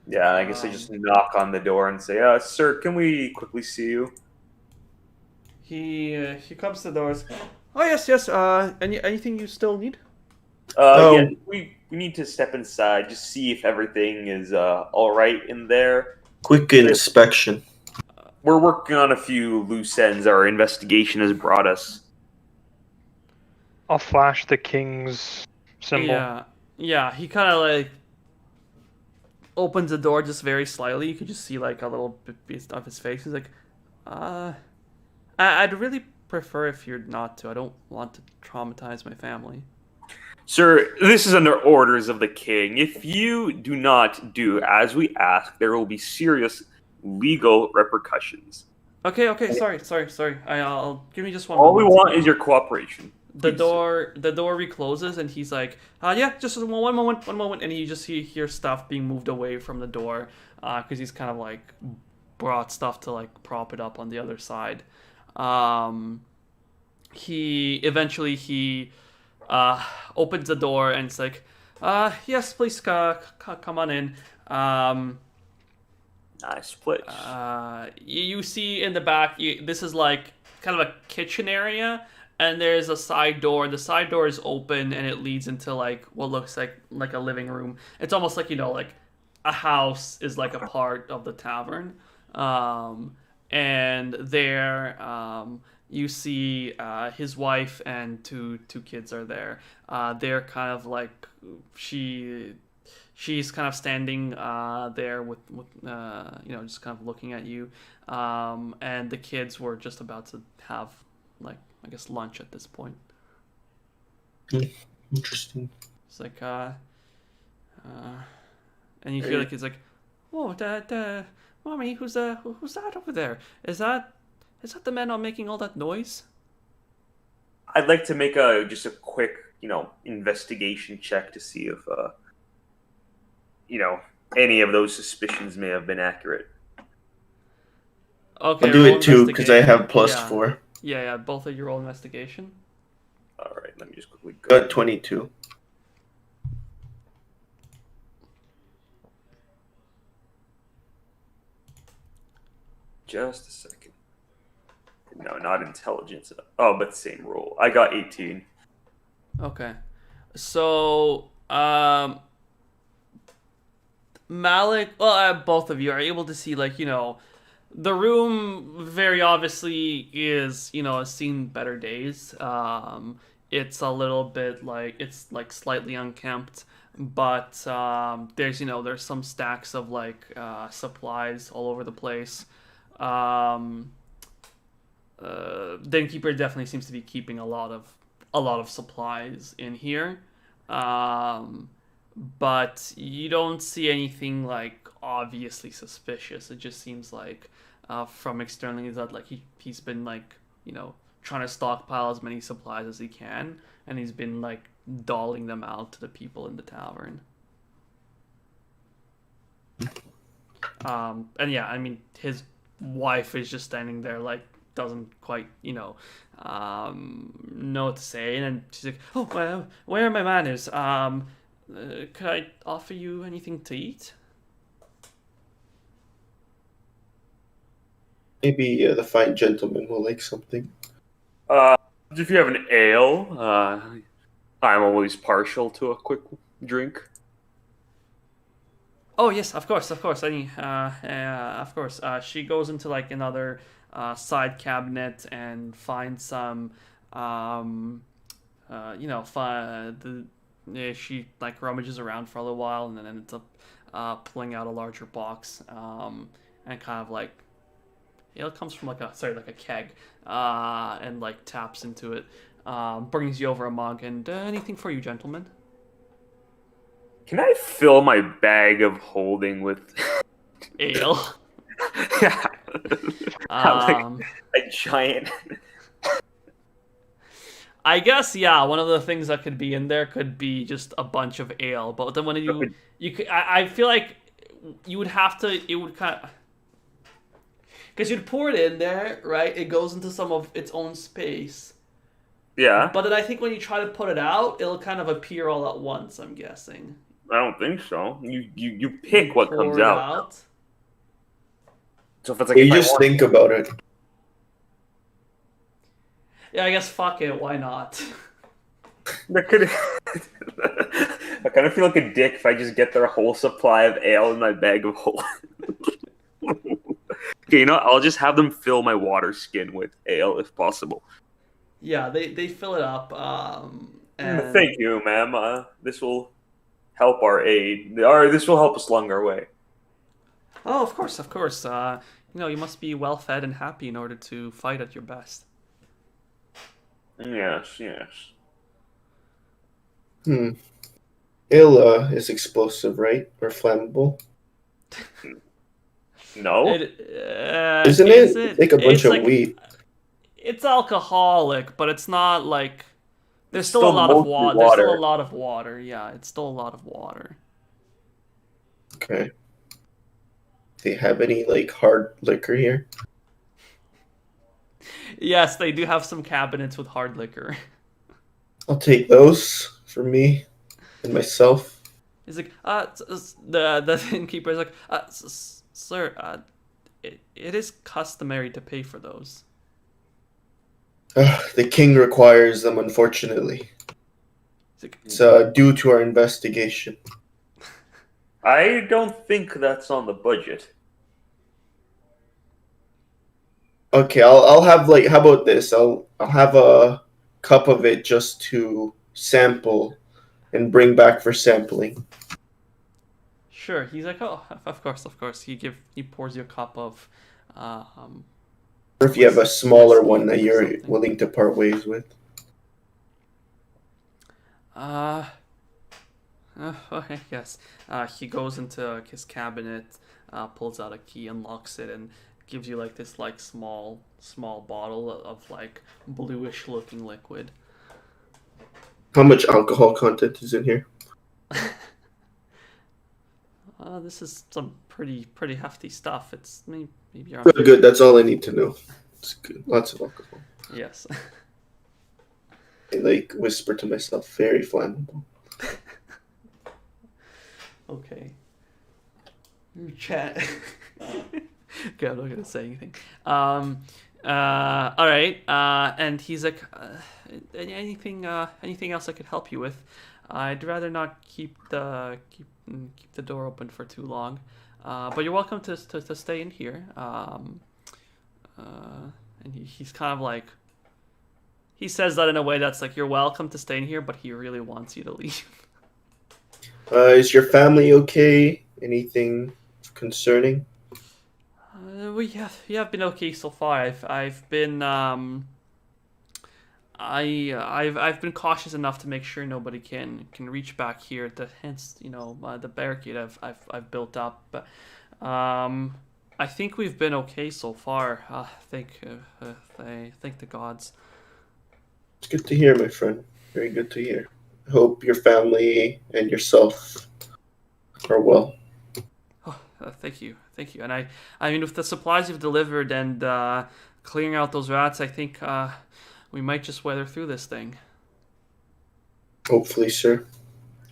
Yeah, I guess I just knock on the door and say, "Sir, can we quickly see you?" He comes to the doors. Oh yes, yes. Anything you still need? Oh. Yeah, we need to step inside, just see if everything is all right in there. Quick inspection. We're working on a few loose ends our investigation has brought us. I'll flash the king's symbol. Yeah, yeah. He kind of like opens the door just very slightly. You can just see like a little bit of his face. He's like, I'd really prefer if you're not to. I don't want to traumatize my family." Sir, this is under orders of the king. If you do not do as we ask, there will be serious legal repercussions. Okay, sorry. I'll give me just one All we moment. want is your cooperation. The Please, door recloses, and he's like, yeah, just one moment, and you just hear stuff being moved away from the door, because he's kind of like brought stuff to like prop it up on the other side. He opens the door, and it's like, yes, please, come on in. Nice place. You see in the back, this is like kind of a kitchen area, and there's a side door. The side door is open, and it leads into like what looks like a living room. It's almost like, like a house is like a part of the tavern. And there, you see his wife and two kids are there. They're kind of like she's kind of standing there with just kind of looking at you. And the kids were just about to have like, I guess, lunch at this point. Interesting. It's like and you hear like it's like, oh, mommy, who's that over there? Is that the man not making all that noise? I'd like to make just a quick, investigation check to see if any of those suspicions may have been accurate. Okay, I'll do roll it too because I have investigation. +4. Yeah, both of your roll investigation. All right, let me just quickly go. Got 22. Just a second. No, not intelligence. Oh, but same roll. I got 18. Okay. So, Malik, both of you are able to see, like, the room very obviously is, has seen better days. It's a little bit like, it's like slightly unkempt, but there's some stacks of like supplies all over the place. The innkeeper definitely seems to be keeping a lot of supplies in here, but you don't see anything like obviously suspicious. It just seems like from externally that like he's been like trying to stockpile as many supplies as he can, and he's been like doling them out to the people in the tavern. And yeah, I mean, his wife is just standing there like doesn't quite know what to say, and then she's like, oh, well, where are my manners? Could I offer you anything to eat? Maybe the fine gentleman will like something. If you have an ale, I'm always partial to a quick drink. Oh yes, of course. Any, of course. She goes into like another side cabinet and finds some, she like rummages around for a little while and then ends up pulling out a larger box, and kind of like, it comes from like a keg, and like taps into it, brings you over a mug and anything for you, gentlemen. Can I fill my bag of holding with Ale. yeah, like a giant. I guess, yeah, one of the things that could be in there could be just a bunch of ale, but then when you could, I feel like you would have to, it would kind of, because you'd pour it in there, right? It goes into some of its own space. Yeah. But then I think when you try to put it out, it'll kind of appear all at once, I'm guessing. I don't think so. You pick what Pour comes it out. So if it's like, You just think about it. Yeah, I guess fuck it. Why not? That could. I kind of feel like a dick if I just get their whole supply of ale in my bag of whole. Okay, you know, I'll just have them fill my water skin with ale if possible. Yeah, they fill it up. And Thank you, ma'am. This will help our aid. Or this will help us along our way. oh, of course, of course. You must be well fed and happy in order to fight at your best. Yes, yes. Ale is explosive, right? Or flammable? No? Isn't Is it? it? It's like a bunch It's of wheat. It's alcoholic, but it's not like there's It's still a still lot of mostly water. There's still a water. lot of water. Yeah, it's still a lot of water. Okay. Do they have any like hard liquor here? Yes, they do have some cabinets with hard liquor. I'll take those for me and myself. He's like, the innkeeper is like, sir, it is customary to pay for those. The king requires them, unfortunately. He's like, It's due to our investigation. I don't think that's on the budget. Okay, I'll have like, how about this? I'll have a cup of it just to sample and bring back for sampling. sure. He's like, oh, of course, of course. He pours you a cup of, Or if you have a smaller whiskey one that or you're something. willing to part ways with. Okay, yes. He goes into his cabinet, pulls out a key, unlocks it, and gives you like this like small bottle of like bluish looking liquid. How much alcohol content is in here? This is some pretty hefty stuff. It's maybe around. Good, good. That's all I need to know. It's good. Lots of alcohol. Yes. I like whisper to myself, very flammable. Okay. Chat. Okay, I'm not gonna say anything. All right. And he's like, anything else I could help you with? I'd rather not keep the door open for too long. But you're welcome to stay in here. And he's kind of like, he says that in a way that's like, you're welcome to stay in here, but he really wants you to leave. Is your family okay? Anything concerning? We have been okay so far. I've been I've been cautious enough to make sure nobody can reach back here. Hence, the barricade I've built up. But I think we've been okay so far. Thank the gods. It's good to hear, my friend. Very good to hear. I hope your family and yourself are well. Oh, thank you. And I mean, with the supplies you've delivered and clearing out those rats, I think we might just weather through this thing. Hopefully, sir.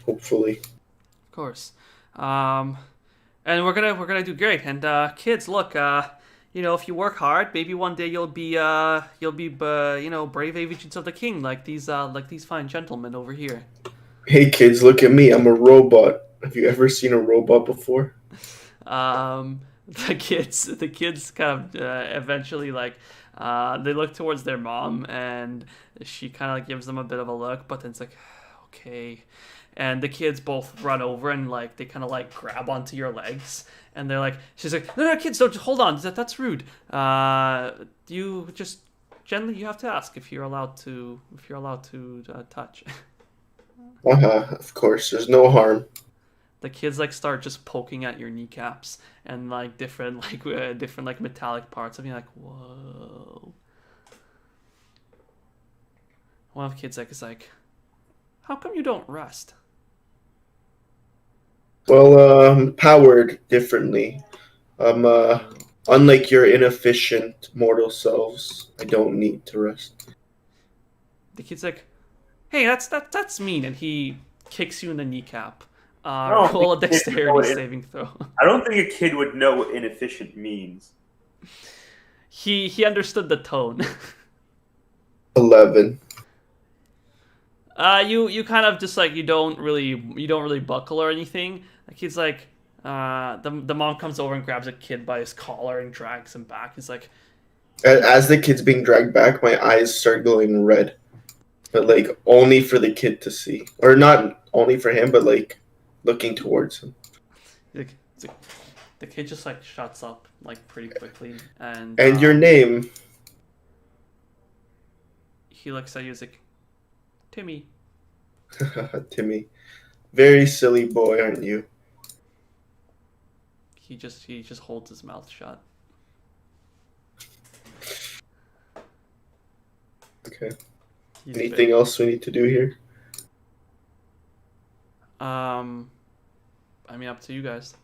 Hopefully. Of course. And we're gonna do great. And kids, look, if you work hard, maybe one day you'll be brave agents of the king, like these fine gentlemen over here. Hey, kids, look at me. I'm a robot. Have you ever seen a robot before? The kids kind of eventually they look towards their mom, and she kind of gives them a bit of a look, but then it's like, okay. And the kids both run over and they kind of grab onto your legs, and they're like, she's like, no, kids, don't, hold on, that's rude. You just gently, you have to ask if you're allowed to touch. Of course. There's no harm. The kids start just poking at your kneecaps and different metallic parts of you, whoa. One of the kids is like, how come you don't rest? Well, I'm powered differently. I'm unlike your inefficient mortal selves. I don't need to rest. The kid's like, hey, that's mean, and he kicks you in the kneecap. Roll a dexterity saving throw. I don't think a kid would know what inefficient means. He understood the tone. 11. You kind of just like you don't really buckle or anything. Like he's like, the mom comes over and grabs a kid by his collar and drags him back. He's like, As the kid's being dragged back, my eyes start glowing red. But, like, only for the kid to see. Or not only for him, but, like, looking towards him. the kid just like shuts up like pretty quickly, and Your name? he looks at you, he's like, Timmy. Timmy. Very silly boy, aren't you? He just holds his mouth shut. Okay. He's Anything else we need to do here? I mean, up to you guys.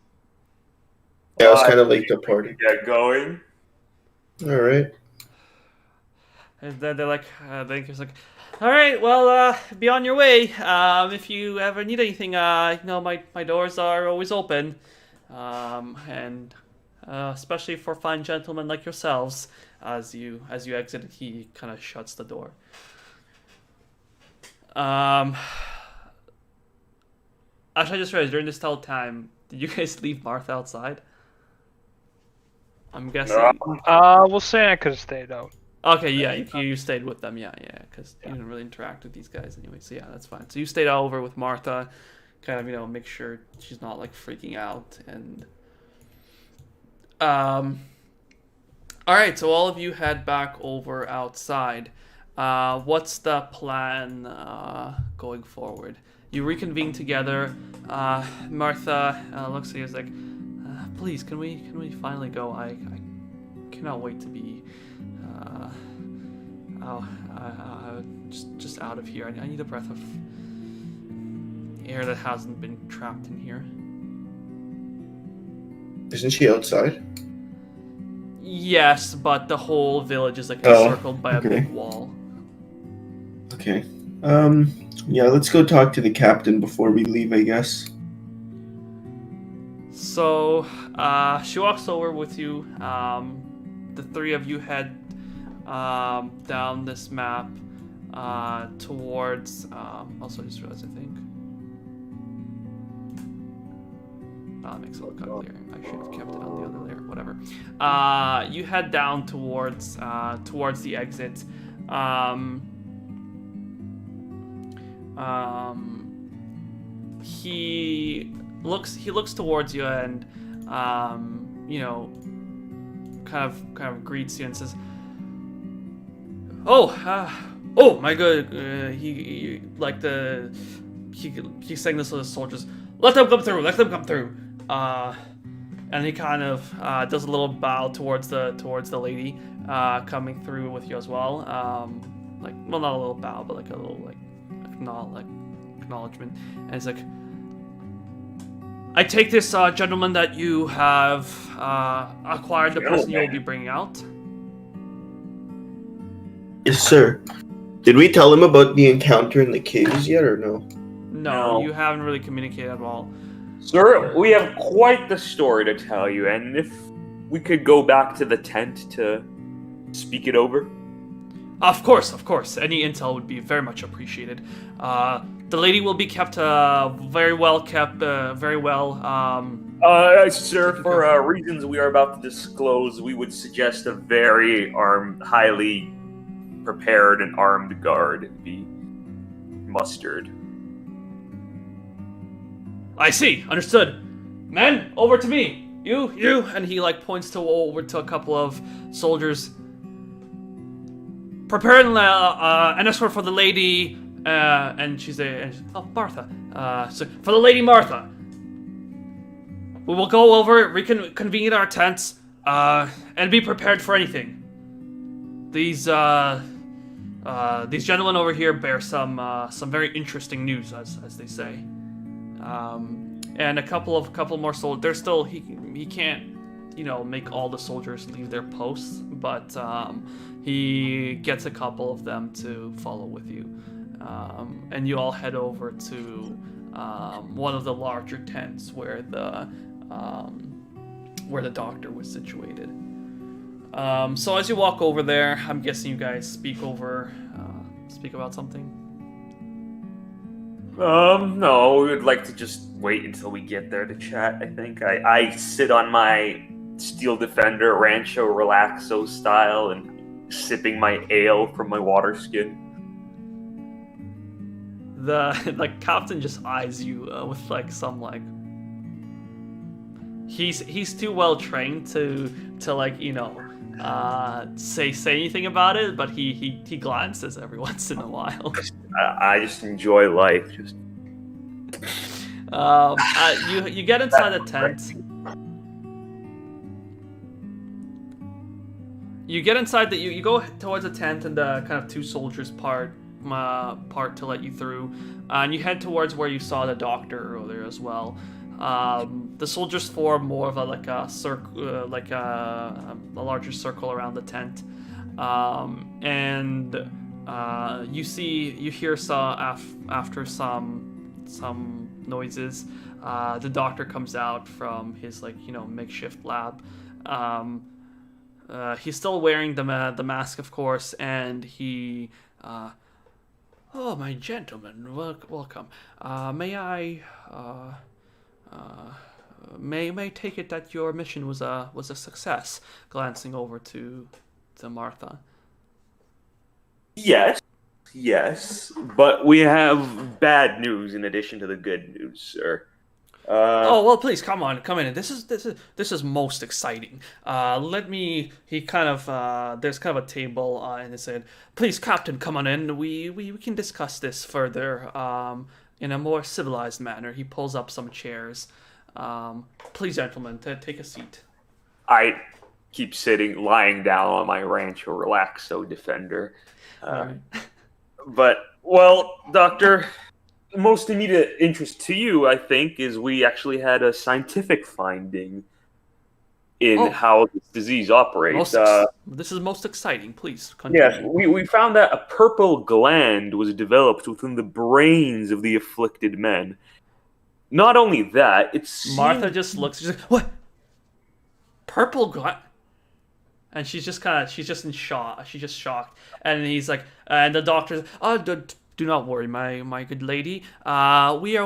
Yeah, it was kind of late to party. Get going. All right. And then they're like, he's like, all right, well, be on your way. If you ever need anything, my doors are always open. And especially for fine gentlemen like yourselves. As you exit, he kind of shuts the door. Actually, I just realized during this whole time, did you guys leave Martha outside? I'm guessing. We'll say I could have stayed out. Okay, yeah, you stayed with them, yeah, because you didn't really interact with these guys anyway, so yeah, that's fine. So you stayed over with Martha, kind of, make sure she's not, like, freaking out, and... Alright, so all of you head back over outside. What's the plan, going forward? You reconvene together. Martha looks at you and is like, please, can we finally go? I cannot wait to be just out of here. I need a breath of air that hasn't been trapped in here. Isn't she outside? Yes, but the whole village is like encircled by a big wall. Okay. Yeah, let's go talk to the captain before we leave, I guess. So, she walks over with you. The three of you head down this map towards... also, I just realized, I think... that makes it look unclear. I should have kept it on the other layer. Whatever. You head down towards the exit. He looks towards you and kind of greets you and says, "Oh my good." He's saying this to the soldiers. Let them come through. Let them come through. And he kind of does a little bow towards the lady coming through with you as well. Not a little bow, but like a little acknowledgement. And he's like, I take this, gentleman, that you have acquired the person you'll be bringing out. Yes, sir. Did we tell him about the encounter in the caves yet, or no? No, you haven't really communicated at all. Sir, we have quite the story to tell you, and if we could go back to the tent to speak it over. Of course. Any intel would be very much appreciated. The lady will be kept very well. Sir, for reasons we are about to disclose, we would suggest a very highly prepared and armed guard be mustered. I see. Understood. Men, over to me. You, and he points over to a couple of soldiers. Prepare an escort for the lady, and she's Martha. So for the lady Martha, we will go over, reconvene at our tents, and be prepared for anything. These gentlemen over here bear some very interesting news, as they say. And a couple more soldiers. They're still he can't make all the soldiers leave their posts, but he gets a couple of them to follow with you, and you all head over to one of the larger tents where the doctor was situated. So as you walk over there, I'm guessing you guys speak over speak about something? No, we would like to just wait until we get there to chat, I think. I sit on my Steel Defender Rancho Relaxo style and sipping my ale from my water skin. The captain just eyes you with like some like. He's too well trained to like say anything about it, but he glances every once in a while. I just enjoy life. Just you get inside the tent. You get inside the you go towards the tent, and the kind of two soldiers part to let you through, and you head towards where you saw the doctor earlier as well. The soldiers form more of a larger circle around the tent, and you hear after some noises, the doctor comes out from his makeshift lab. He's still wearing the mask, of course, and he. Oh, my gentlemen, welcome. May I take it that your mission was a success? Glancing over to Martha. Yes, but we have bad news in addition to the good news, sir. Oh well, please come in. This is most exciting. Let me. He kind of there's kind of a table and it said, "Please, Captain, come on in. We can discuss this further in a more civilized manner." He pulls up some chairs. Please, gentlemen, take a seat. I keep lying down on my Rancho Relaxo Defender. Right. But well, Doctor. Most immediate interest to you, I think, is we actually had a scientific finding in how this disease operates. This is most exciting. Please continue. Yes, we found that a purple gland was developed within the brains of the afflicted men. Not only that, it's Martha just looks. She's like, "What? Purple gland?" And she's just in shock. She's just shocked. And he's like, and the doctor's, do not worry, my good lady. We are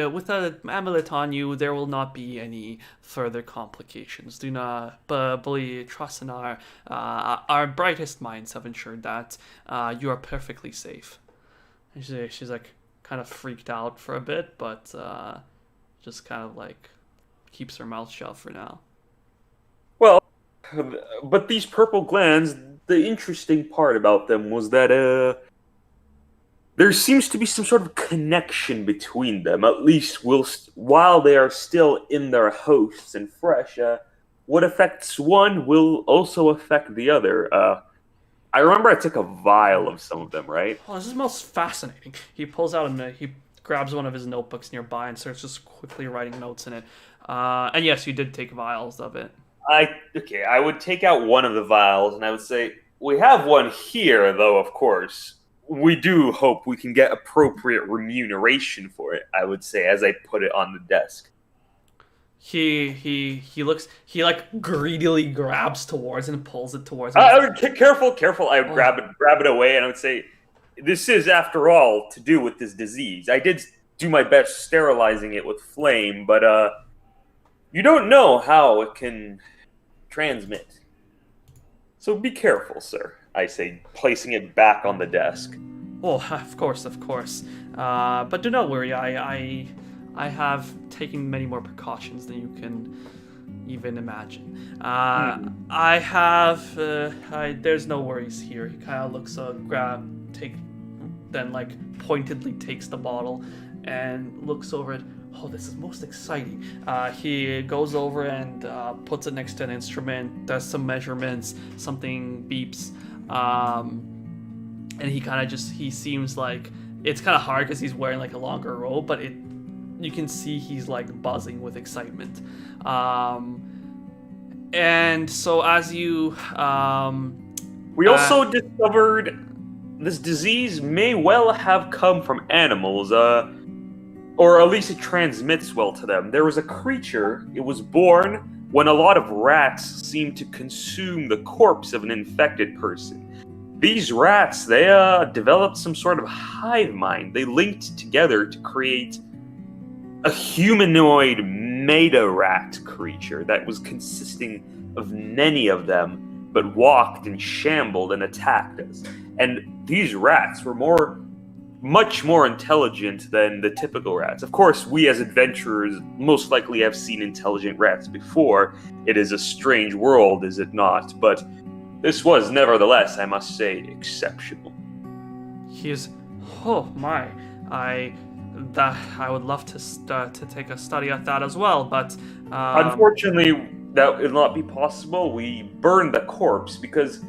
with an amulet on you. There will not be any further complications. Do not believe. Trust in our brightest minds have ensured that you are perfectly safe. And she's like kind of freaked out for a bit, but just kind of like keeps her mouth shut for now. Well, but these purple glands. The interesting part about them was that there seems to be some sort of connection between them, at least while they are still in their hosts and fresh. What affects one will also affect the other. I remember I took a vial of some of them, right? Oh, this is most fascinating. He pulls out he grabs one of his notebooks nearby and starts just quickly writing notes in it. And yes, you did take vials of it. I would take out one of the vials and I would say, we have one here, though, of course. We do hope we can get appropriate remuneration for it, I would say, as I put it on the desk. He looks, he like greedily grabs towards and pulls it towards him. Careful. I would grab it away and I would say, this is, after all, to do with this disease. I did do my best sterilizing it with flame, but you don't know how it can transmit. So be careful, sir, I say, placing it back on the desk. Oh, of course. But do not worry, I have taken many more precautions than you can even imagine. I have, there's no worries here. He kind of looks, then like pointedly takes the bottle and looks over it. Oh, this is most exciting. He goes over and puts it next to an instrument, does some measurements, something beeps, and he kind of he seems like, it's kind of hard because he's wearing like a longer robe, but you can see he's like buzzing with excitement. And so as you... we also discovered this disease may well have come from animals, or at least it transmits well to them. There was a creature, it was born when a lot of rats seemed to consume the corpse of an infected person. these rats, they developed some sort of hive mind. They linked together to create a humanoid meta rat creature that was consisting of many of them, but walked and shambled and attacked us. And these rats were much more intelligent than the typical rats. Of course, we as adventurers most likely have seen intelligent rats before. It is a strange world, is it not? But this was nevertheless, I must say, exceptional. Oh my, I would love to take a study at that as well, but unfortunately, that will not be possible. We burned the corpse because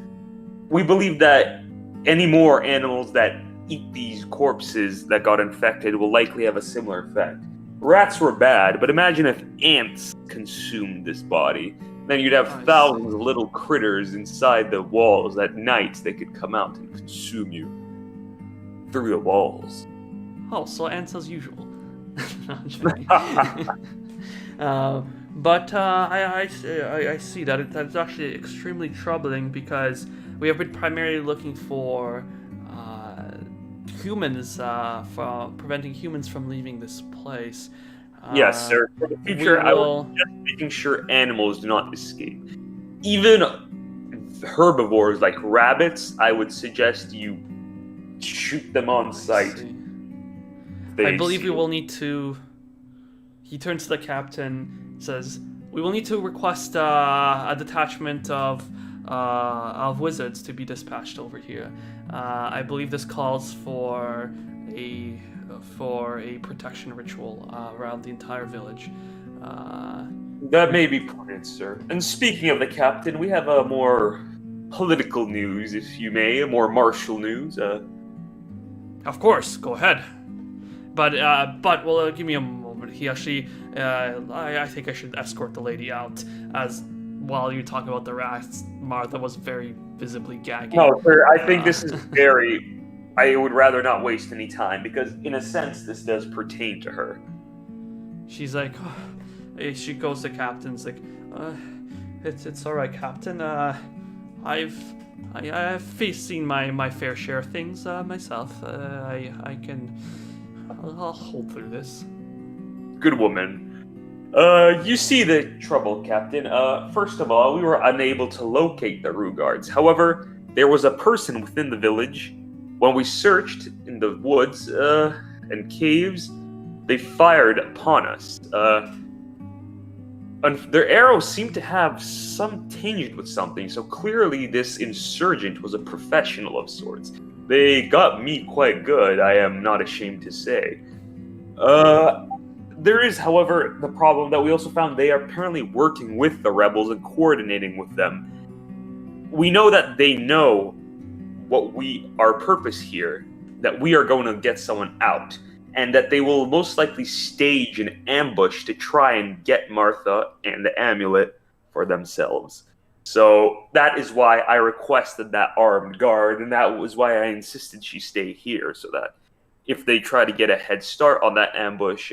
we believe that any more animals that eat these corpses that got infected will likely have a similar effect. Rats were bad, but imagine if ants consumed this body. Then you'd have thousands of little critters inside the walls. At night, they could come out and consume you through the walls. Oh, so ants as usual. No, I'm joking. But I see that that's actually extremely troubling because we have been primarily looking for humans, for preventing humans from leaving this place. Yes, sir. For the future, I was just making sure animals do not escape. Even herbivores like rabbits, I would suggest you shoot them on sight. I believe we will need to... He turns to the captain, says, we will need to request a detachment of wizards to be dispatched over here. I believe this calls for a protection ritual around the entire village. That may be prudent, sir. And speaking of the captain, we have a more political news, if you may, a more martial news. Of course, go ahead. But well, give me a moment. He actually, I think I should escort the lady out, as while you talk about the rats, Martha was very visibly gagging. No, sir, I think this is very... I would rather not waste any time, because in a sense, this does pertain to her. She's like, she goes to Captain's like, it's all right, Captain. I've seen my fair share of things myself. I'll hold through this. Good woman. You see the trouble, Captain. First of all, we were unable to locate the Rugards. However, there was a person within the village. When we searched in the woods and caves, they fired upon us. Their arrows seemed to have some tinged with something, so clearly this insurgent was a professional of sorts. They got me quite good, I am not ashamed to say. There is, however, the problem that we also found they are apparently working with the rebels and coordinating with them. We know that they know our purpose here, that we are going to get someone out, and that they will most likely stage an ambush to try and get Martha and the amulet for themselves. So that is why I requested that armed guard, and that was why I insisted she stay here, so that if they try to get a head start on that ambush,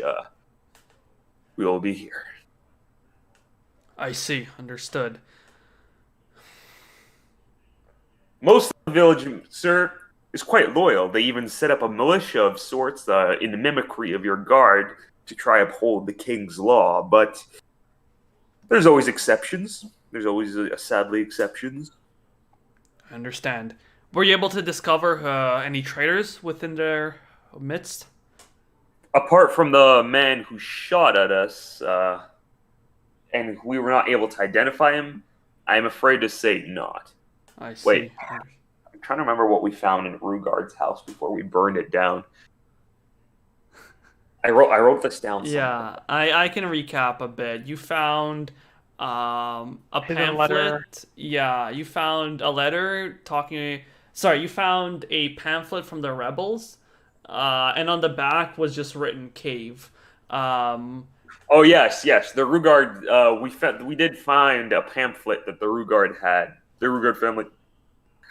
we will be here. I see. Understood. Most of the village, sir, is quite loyal. They even set up a militia of sorts in the mimicry of your guard to try uphold the king's law, but there's always exceptions. There's always, sadly, exceptions. I understand. Were you able to discover any traitors within their midst? Apart from the man who shot at us, and we were not able to identify him, I'm afraid to say not. I see. Wait, I'm trying to remember what we found in Rugard's house before we burned it down. I wrote this down somewhere. Yeah, I can recap a bit. You found a Hidden pamphlet. letter. Yeah, you found a letter talking... Sorry, you found a pamphlet from the rebels, and on the back was just written cave. Oh, yes. The Rugard, we did find a pamphlet that the Rugard family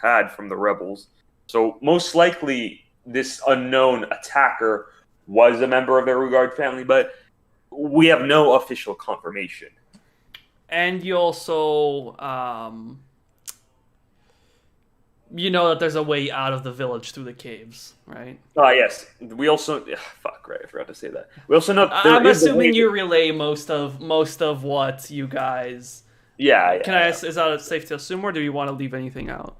had from the rebels. So most likely this unknown attacker was a member of the Rugard family, but we have no official confirmation. And you also you know that there's a way out of the village through the caves, right? Ah, yes. We also fuck right. I forgot to say that. We also know I'm assuming you relay most of what you guys. Yeah. Can I? Is that safe to assume, or do you want to leave anything out?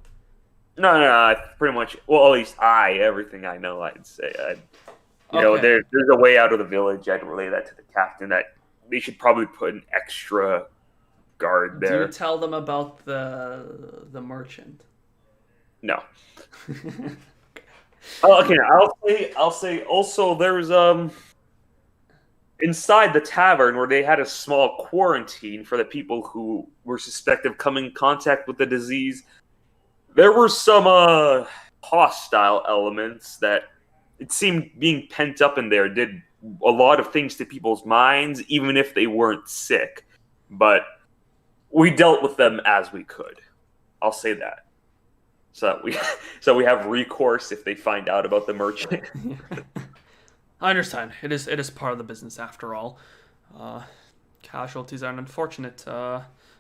No. I pretty much. Well, at least everything I know, I'd say. There's a way out of the village. I'd relay that to the captain. That they should probably put an extra guard there. Do you tell them about the merchant? No. Okay. I'll say. Also, there's inside the tavern where they had a small quarantine for the people who were suspected of coming in contact with the disease. There were some hostile elements that it seemed being pent up in there did a lot of things to people's minds, even if they weren't sick. But we dealt with them as we could. I'll say that. So we have recourse if they find out about the merchant. I understand. It is part of the business after all. Casualties are an unfortunate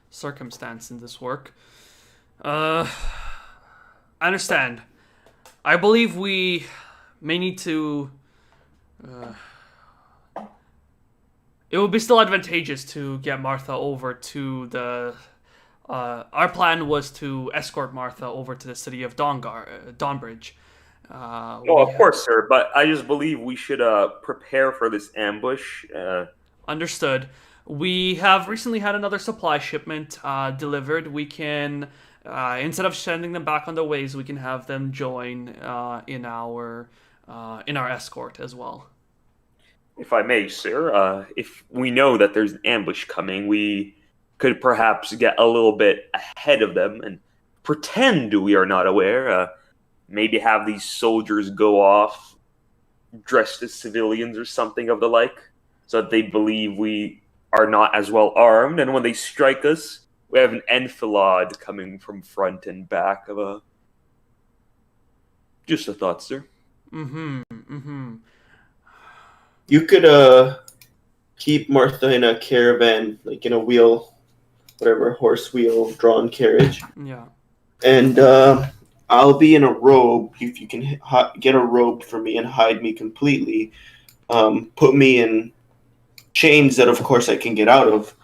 circumstance in this work. I understand. I believe we may need to. It would be still advantageous to get Martha over to the. Our plan was to escort Martha over to the city of Dawnbridge. Of course, sir. But I just believe we should prepare for this ambush. Understood. We have recently had another supply shipment delivered. We can, instead of sending them back on their ways, we can have them join in our escort as well. If I may, sir, if we know that there's an ambush coming, we could perhaps get a little bit ahead of them and pretend we are not aware. Maybe have these soldiers go off dressed as civilians or something of the like, so that they believe we are not as well armed, and when they strike us, we have an enfilade coming from front and back of a... Just a thought, sir. You could keep Martha in a caravan, like in a horse wheel drawn carriage. Yeah. And I'll be in a robe. If you can get a robe for me and hide me completely, put me in chains that, of course, I can get out of,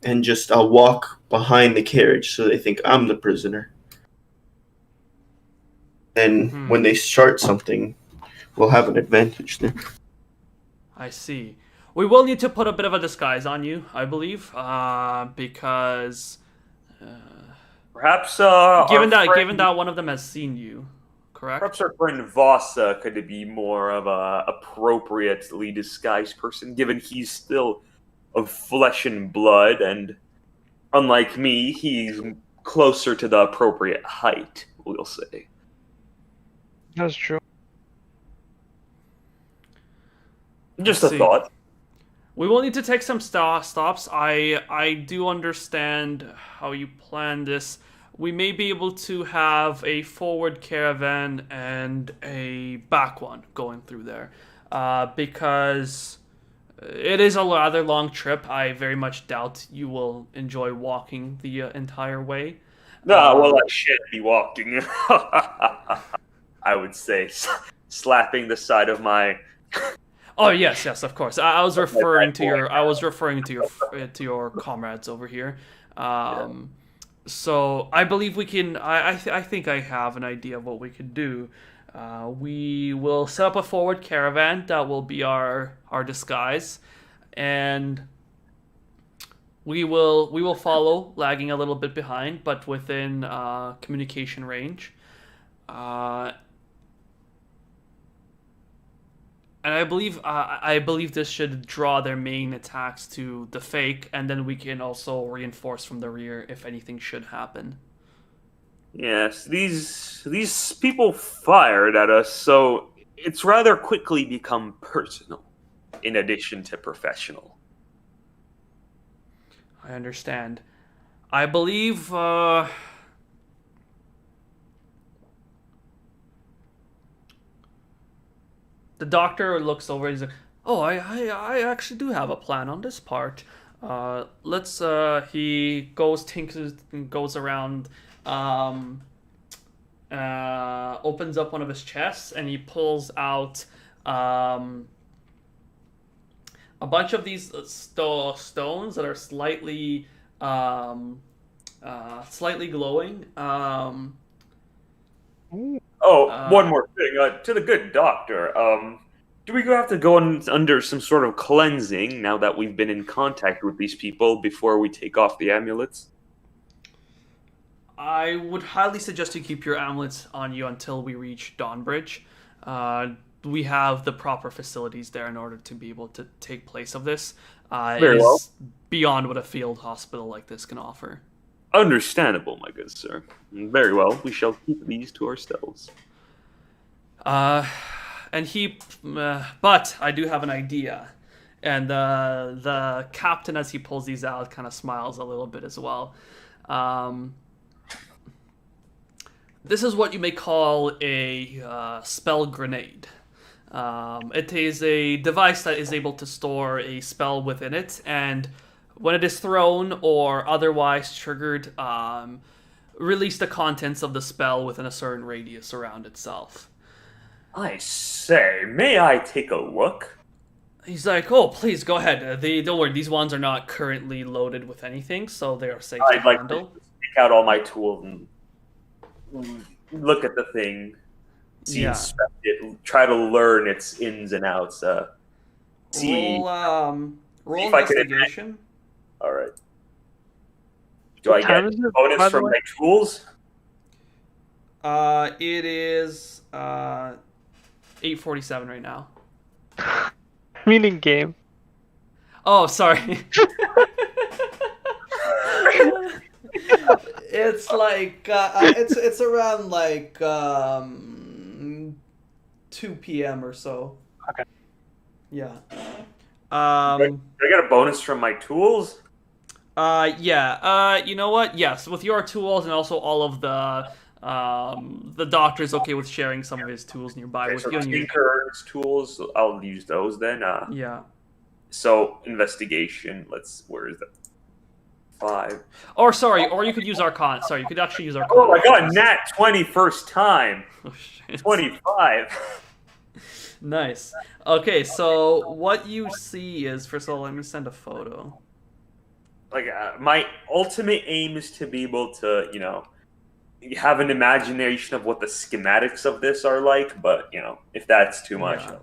and just I'll walk behind the carriage so they think I'm the prisoner. And when they start something, we'll have an advantage there. I see. We will need to put a bit of a disguise on you, I believe, because perhaps given that one of them has seen you, correct? Perhaps our friend Vasa could be more of a appropriately disguised person, given he's still of flesh and blood, and unlike me, he's closer to the appropriate height, we'll say. That's true. Just a thought. We will need to take some stops. I do understand how you plan this. We may be able to have a forward caravan and a back one going through there, because it is a rather long trip. I very much doubt you will enjoy walking the entire way. No, well, I should be walking. I would say, slapping the side of my... Oh yes, of course. I was referring to your comrades over here. So I believe we can. I think I have an idea of what we could do. We will set up a forward caravan that will be our disguise, and we will follow, lagging a little bit behind, but within communication range. And I believe this should draw their main attacks to the fake, and then we can also reinforce from the rear if anything should happen. Yes, these people fired at us, so it's rather quickly become personal, in addition to professional. I understand. I believe the doctor looks over and he's like, "Oh, I actually do have a plan on this part. He goes around opens up one of his chests and he pulls out a bunch of these stones that are slightly glowing. One more thing. To the good doctor. Do we have to go under some sort of cleansing now that we've been in contact with these people before we take off the amulets? I would highly suggest you keep your amulets on you until we reach Dawnbridge. We have the proper facilities there in order to be able to take place of this. Very it well. is beyond what a field hospital like this can offer. Understandable, my good sir. Very well. We shall keep these to ourselves. But I do have an idea. And the captain, as he pulls these out, kind of smiles a little bit as well. This is what you may call a spell grenade. It is a device that is able to store a spell within it, and when it is thrown or otherwise triggered, release the contents of the spell within a certain radius around itself. I say, may I take a look? He's like, oh, please, go ahead. Don't worry, these ones are not currently loaded with anything, so they are safe to I'd like handle. to take out all my tools and look at the thing, inspect it, try to learn its ins and outs. See, Roll if I can investigation. all right. Do I time get is it, bonus by the from way? my tools? It is 8:47 right now. Meaning game. Oh, sorry. It's like it's around like 2 p.m. or so. Okay. Yeah. Do I get a bonus from my tools? Yeah. You know what? Yes, with your tools and also all of the doctor's okay with sharing some of his tools nearby Okay, with so you. And you. Tinker's tools, I'll use those then. Yeah. So investigation. Where is that? 5. Or sorry, or you could use Arcana. Sorry, you could actually use Arcana. Oh my god, nat 20 first time. Oh, shit. 25. Nice. Okay, so what you see is, first of all, let me send a photo. Like, my ultimate aim is to be able to, have an imagination of what the schematics of this are like, but, if that's too much. Yeah.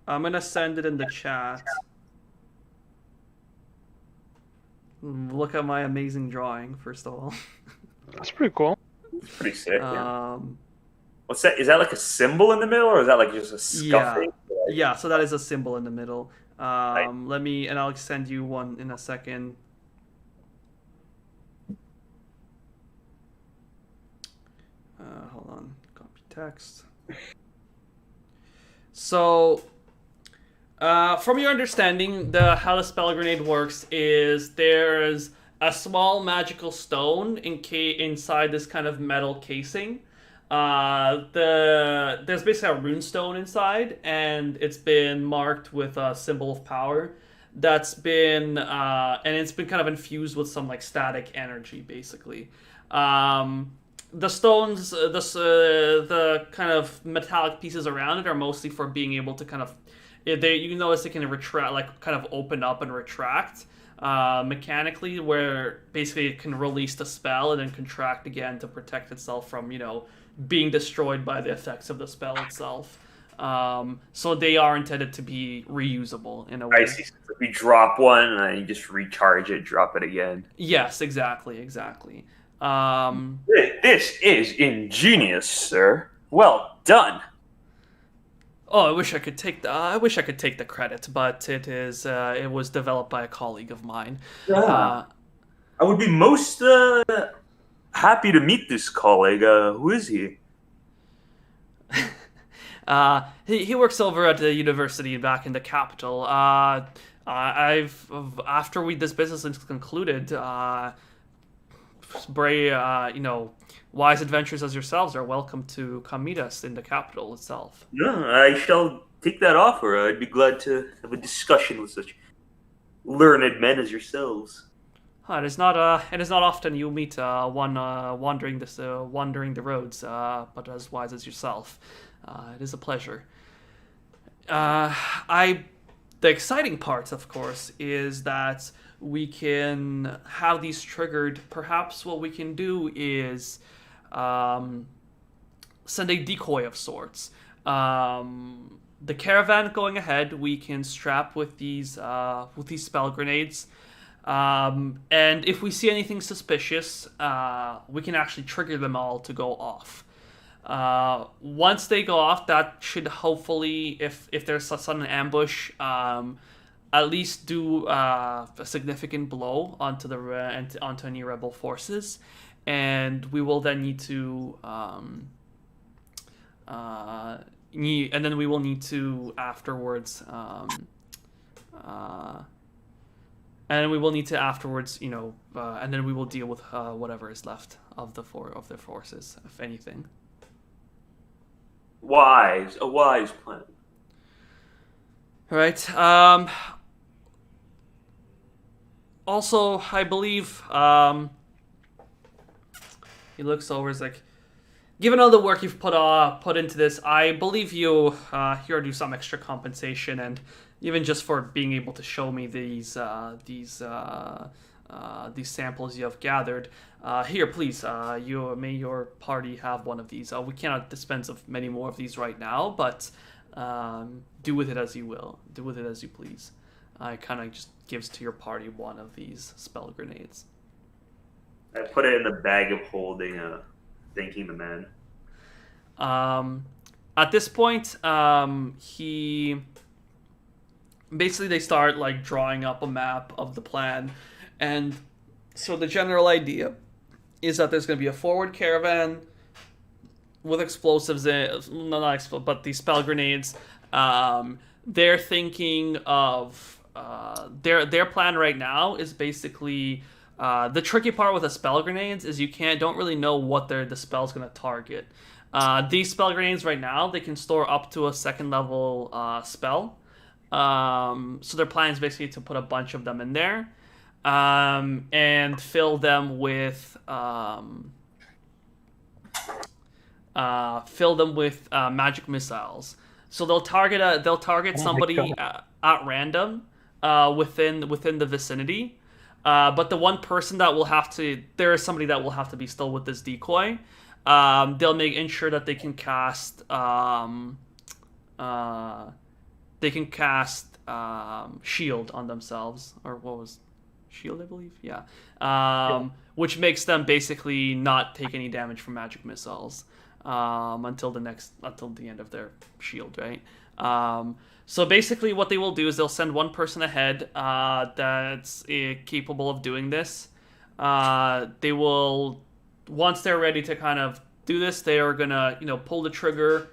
I'm gonna send it in the chat. Look at my amazing drawing, first of all. That's pretty cool. It's pretty sick, yeah. What's that? Is that like a symbol in the middle, or is that like just a scuffing? Yeah, so that is a symbol in the middle. Right. And I'll send you one in a second. Hold on, copy text. So, from your understanding, how the spell grenade works is there's a small magical stone inside this kind of metal casing. There's basically a rune stone inside, and it's been marked with a symbol of power. That's been and it's been kind of infused with some like static energy, basically. The stones, the kind of metallic pieces around it are mostly for being able to kind of, you notice they can retract, like kind of open up and retract mechanically, where basically it can release the spell and then contract again to protect itself from, being destroyed by the effects of the spell itself. So they are intended to be reusable in a way. I see. So if you drop one and then you just recharge it, drop it again. Yes, exactly. This is ingenious, sir. Well done. Oh, I wish I could take the credit, but it was developed by a colleague of mine. I would be most happy to meet this colleague. Who is he? He works over at the university back in the capital. After this business is concluded, wise adventurers as yourselves are welcome to come meet us in the capital itself. No, I shall take that offer. I'd be glad to have a discussion with such learned men as yourselves. It is not often you meet one wandering the roads, but as wise as yourself. It is a pleasure. The exciting part, of course, is that we can have these triggered. Perhaps what we can do is send a decoy of sorts. The caravan going ahead, we can strap with these spell grenades. And if we see anything suspicious, we can actually trigger them all to go off. Once they go off, that should hopefully, if there's a sudden ambush, at least do a significant blow onto onto any rebel forces, and we will then need to afterwards. And we will need to afterwards, and then we will deal with whatever is left of their forces, if anything. A wise plan. All right. Also, I believe he looks over. Is like, given all the work you've put into this, I believe you here do some extra compensation, and even just for being able to show me these samples you have gathered. Here, please, may your party have one of these. We cannot dispense of many more of these right now, but do with it as you will. Do with it as you please. I kind of just gives to your party one of these spell grenades. I put it in the bag of holding, thanking the man. At this point, they start like drawing up a map of the plan, and so the general idea is that there's going to be a forward caravan with explosives not explosives, but these spell grenades. They're thinking of their plan right now is basically the tricky part with the spell grenades is you don't really know what the spell's going to target. These spell grenades right now, they can store up to a second level spell. So their plan is basically to put a bunch of them in there, and fill them with magic missiles. So they'll target somebody at random within the vicinity. But the one person that there is somebody that will have to be still with this decoy. They'll ensure that they can cast shield on themselves, or what was shield, I believe, yeah. Which makes them basically not take any damage from magic missiles until the end of their shield, right? So basically, what they will do is they'll send one person ahead that's capable of doing this. They will, once they're ready to kind of do this, they are gonna pull the trigger.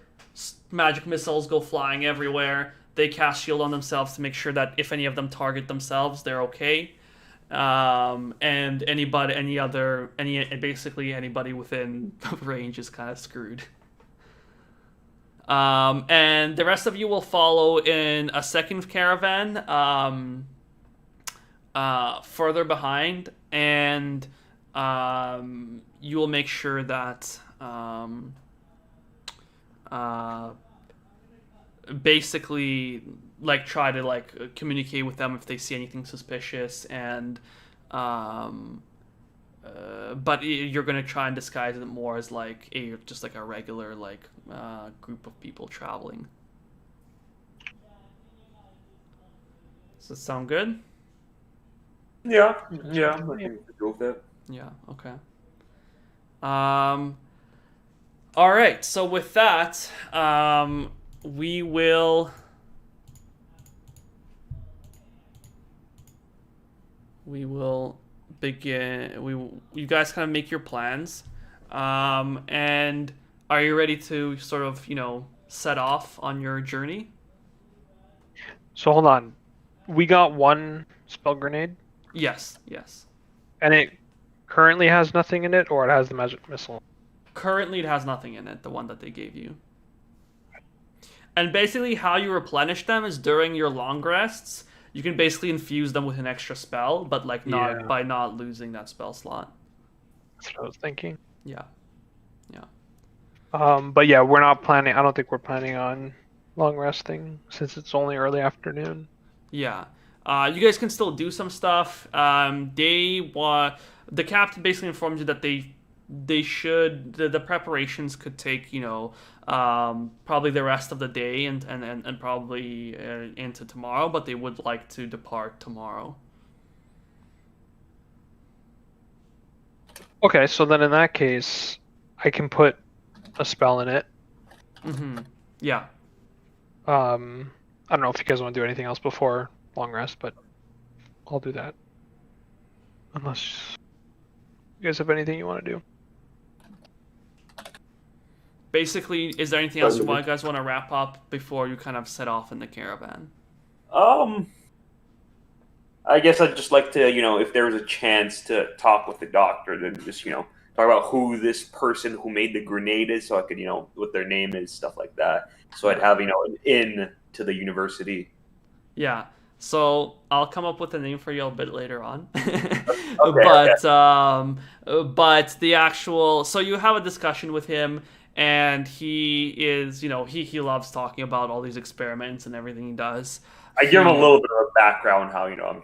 Magic missiles go flying everywhere. They cast shield on themselves to make sure that if any of them target themselves, they're okay. And basically anybody within range is kind of screwed. And the rest of you will follow in a second caravan, further behind, and you will make sure that basically try to communicate with them if they see anything suspicious, and but you're gonna try and disguise it more as just a regular group of people traveling. Does this sound good? Yeah. I think we could go with that. Yeah. Okay. All right. So with that, we will begin. You guys kind of make your plans, and are you ready to sort of set off on your journey? So hold on, we got one spell grenade. Yes. And it currently has nothing in it, or it has the magic missile? Currently, it has nothing in it. The one that they gave you. And basically, how you replenish them is during your long rests. You can basically infuse them with an extra spell, but like not Yeah. by not losing that spell slot. That's what I was thinking. Yeah. But yeah, we're not planning. I don't think we're planning on long resting since it's only early afternoon. Yeah. You guys can still do some stuff. The captain basically informs you that they should the preparations could take probably the rest of the day and probably into tomorrow, but they would like to depart tomorrow. Okay, so then in that case, I can put a spell in it. Yeah. I don't know if you guys want to do anything else before long rest, but I'll do that. Unless you guys have anything you want to do. Basically, is there anything else you guys want to wrap up before you kind of set off in the caravan? I guess I'd just like to, if there was a chance to talk with the doctor, then just, talk about who this person who made the grenade is, so I could, what their name is, stuff like that. So I'd have, an in to the university. Yeah. So I'll come up with a name for you a bit later on. Okay. But the actual, so you have a discussion with him, and he is, he loves talking about all these experiments and everything he does. I give him a little bit of a background how I'm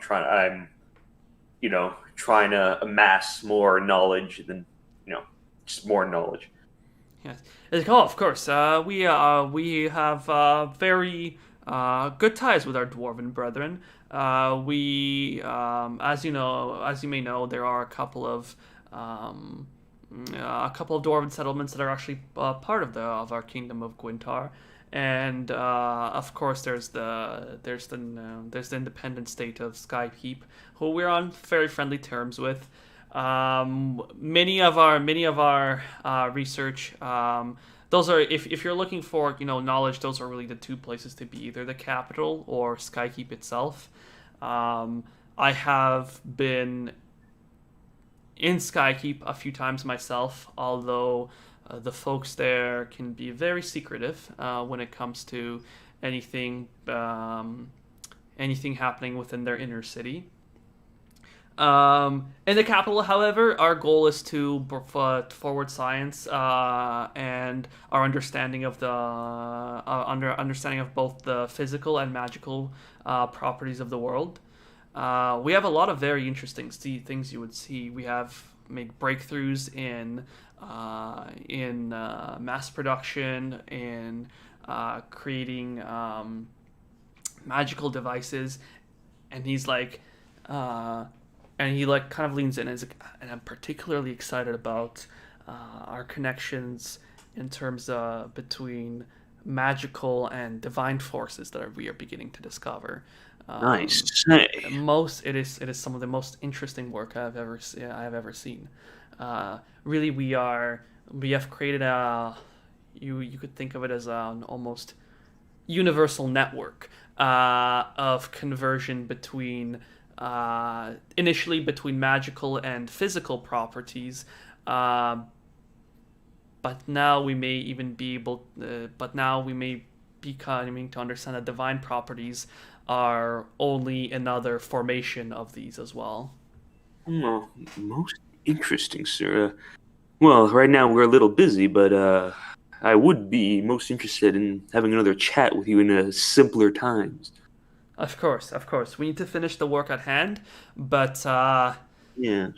trying to amass more knowledge than just more knowledge. Yes. It's like, oh, of course. We have very good ties with our dwarven brethren. As you may know, there are a couple of dwarven settlements that are actually part of our kingdom of Gwyntar. And of course, there's the independent state of Skypeep, who we're on very friendly terms with. Many of our research. Those are if you're looking for knowledge, those are really the two places to be: either the capital or Skykeep itself. I have been in Skykeep a few times myself, although the folks there can be very secretive when it comes to anything happening within their inner city. In the capital, however, our goal is to forward science and our understanding of understanding of both the physical and magical properties of the world. We have a lot of very interesting things you would see. We have made breakthroughs in mass production, in creating magical devices, and he's like. And he kind of leans in and and I'm particularly excited about our connections in terms between magical and divine forces that we are beginning to discover. Nice. It is some of the most interesting work I have ever seen. Really, we have created you could think of it as an almost universal network of conversion between. Initially between magical and physical properties, but now we may be coming to understand that divine properties are only another formation of these as well. Well, most interesting, sir. Well, right now we're a little busy, but I would be most interested in having another chat with you in simpler times. Of course. We need to finish the work at hand, but yes.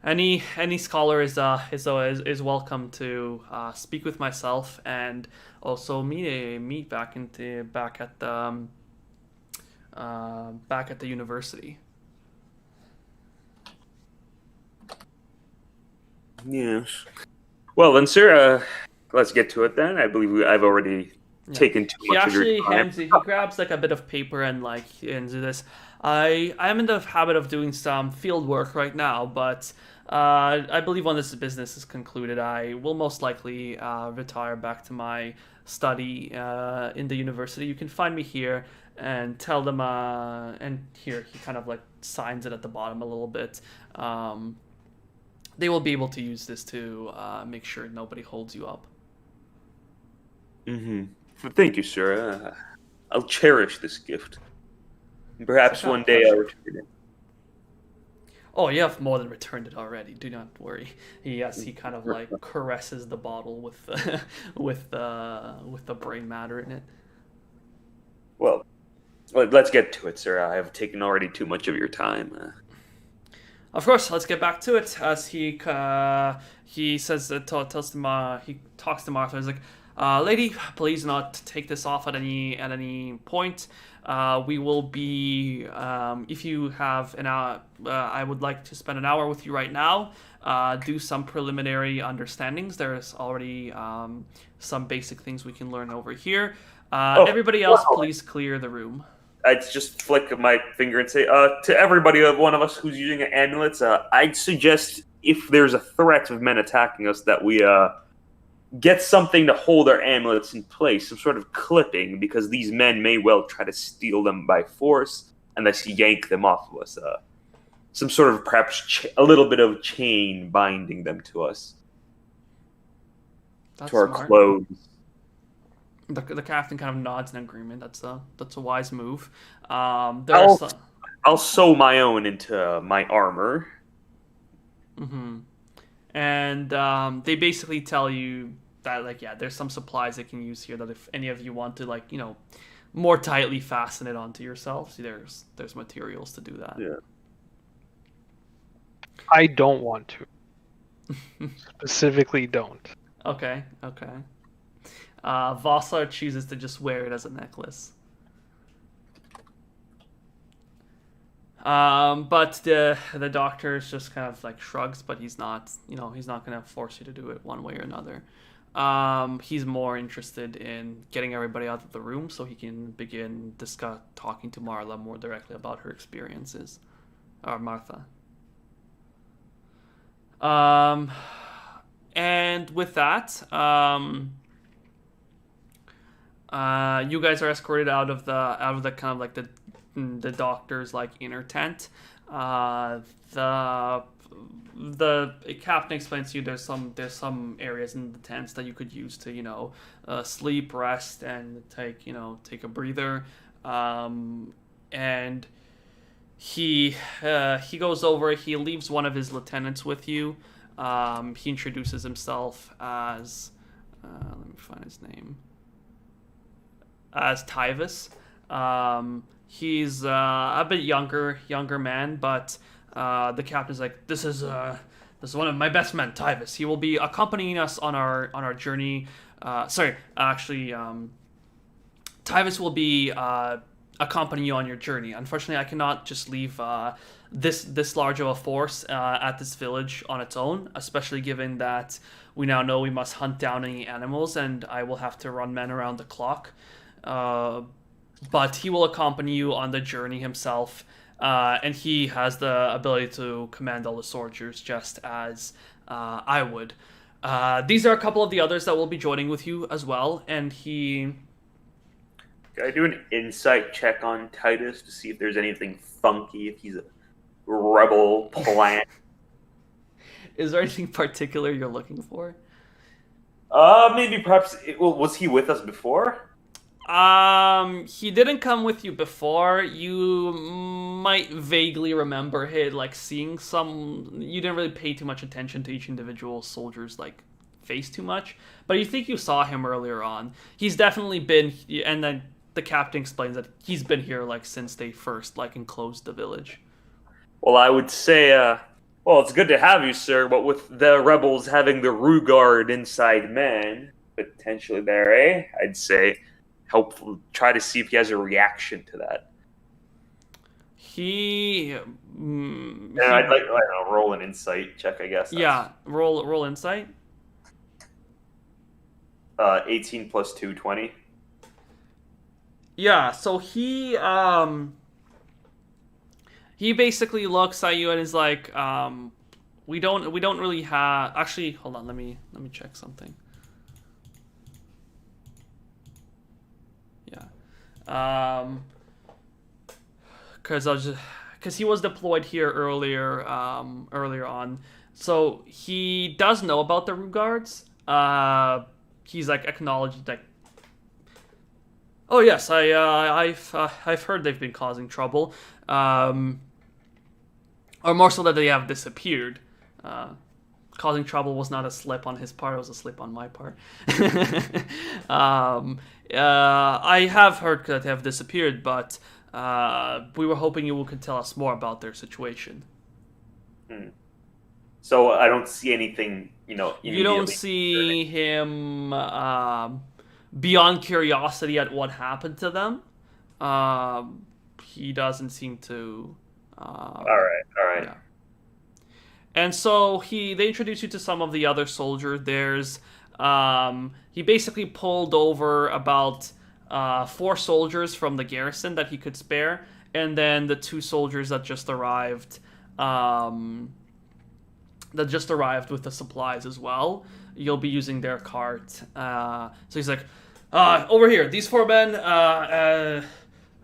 Any scholar is welcome to speak with myself and also meet back at the university. Yes. Well then, sir, let's get to it then. I believe I've already taken too much of your time. He grabs like a bit of paper and into this. I'm in the habit of doing some field work right now, but I believe when this business is concluded, I will most likely retire back to my study in the university. You can find me here and tell them. And here he kind of signs it at the bottom a little bit. They will be able to use this to make sure nobody holds you up. Mm-hmm. Thank you, sir. I'll cherish this gift. Perhaps Such a one day I'll pleasure. return it. Oh, you have more than returned it already. Do not worry. He kind of like caresses the bottle with the with the brain matter in it. Well, let's get to it, sir. I have taken already too much of your time. Of course, let's get back to it. As he says, tells them, he talks to Martha. He's like, "Lady, please not take this off at any point. We will be, if you have an hour, I would like to spend an hour with you right now. Do some preliminary understandings. There's already some basic things we can learn over here. Everybody else, please clear the room." I'd just flick my finger and say, to everybody, one of us who's using amulets, I'd suggest if there's a threat of men attacking us that we get something to hold our amulets in place, some sort of clipping, because these men may well try to steal them by force unless you yank them off of us. Some sort of perhaps a little bit of chain binding them to us, That's to our smart. clothes. The captain kind of nods in agreement. That's a wise move. There are some. I'll sew my own into my armor. Mm-hmm. And they basically tell you that, like, yeah, there's some supplies they can use here that if any of you want to, like, more tightly fasten it onto yourselves, there's materials to do that. Yeah. I don't want to. Specifically don't. Okay. Vossar chooses to just wear it as a necklace. But the doctor is just kind of like shrugs, but he's not gonna force you to do it one way or another. He's more interested in getting everybody out of the room so he can begin talking to Marla more directly about her experiences, or Martha. And with that, you guys are escorted out of the kind of like the doctor's like inner tent. The captain explains to you there's some areas in the tents that you could use to sleep, rest, and take a breather. And he goes over. He leaves one of his lieutenants with you. He introduces himself as let me find his name. As Tyvus. He's a bit younger man, but the captain's like, this is one of my best men, Tyvus. He will be accompanying us on our journey. Tyvus will be accompanying you on your journey. Unfortunately, I cannot just leave this large of a force at this village on its own, especially given that we now know we must hunt down any animals, and I will have to run men around the clock. But he will accompany you on the journey himself, and he has the ability to command all the soldiers just as I would. These are a couple of the others that will be joining with you as well, and he... Can I do an insight check on Titus to see if there's anything funky, if he's a rebel plant? Is there anything particular you're looking for? Maybe perhaps... was he with us before? He didn't come with you before. You might vaguely remember seeing some. You didn't really pay too much attention to each individual soldier's face too much, but you think you saw him earlier on. He's definitely been, and then the captain explains that he's been here since they first enclosed the village. Well, I would say, well, it's good to have you, sir, but with the rebels having the Rugard inside man potentially there, I'd say. Try to see if he has a reaction to that. I'd like to roll an insight check, I guess. Yeah, roll insight. 18 plus 2, 20. Yeah, so he basically looks at you and is like, we don't really have. Actually, hold on, let me check something. Because he was deployed here earlier on, so he does know about the Rugards. He's acknowledged Oh yes, I've heard they've been causing trouble, or more so that they have disappeared. Causing trouble was not a slip on his part; it was a slip on my part. I have heard that they have disappeared, but we were hoping you could tell us more about their situation. So I don't see anything, You immediately. don't see him beyond curiosity at what happened to them. He doesn't seem to. All right. Yeah. And so they introduce you to some of the other soldiers. He basically pulled over about 4 soldiers from the garrison that he could spare, and then the 2 soldiers that just arrived. With the supplies as well. You'll be using their cart. So he's like, over here, these 4 men,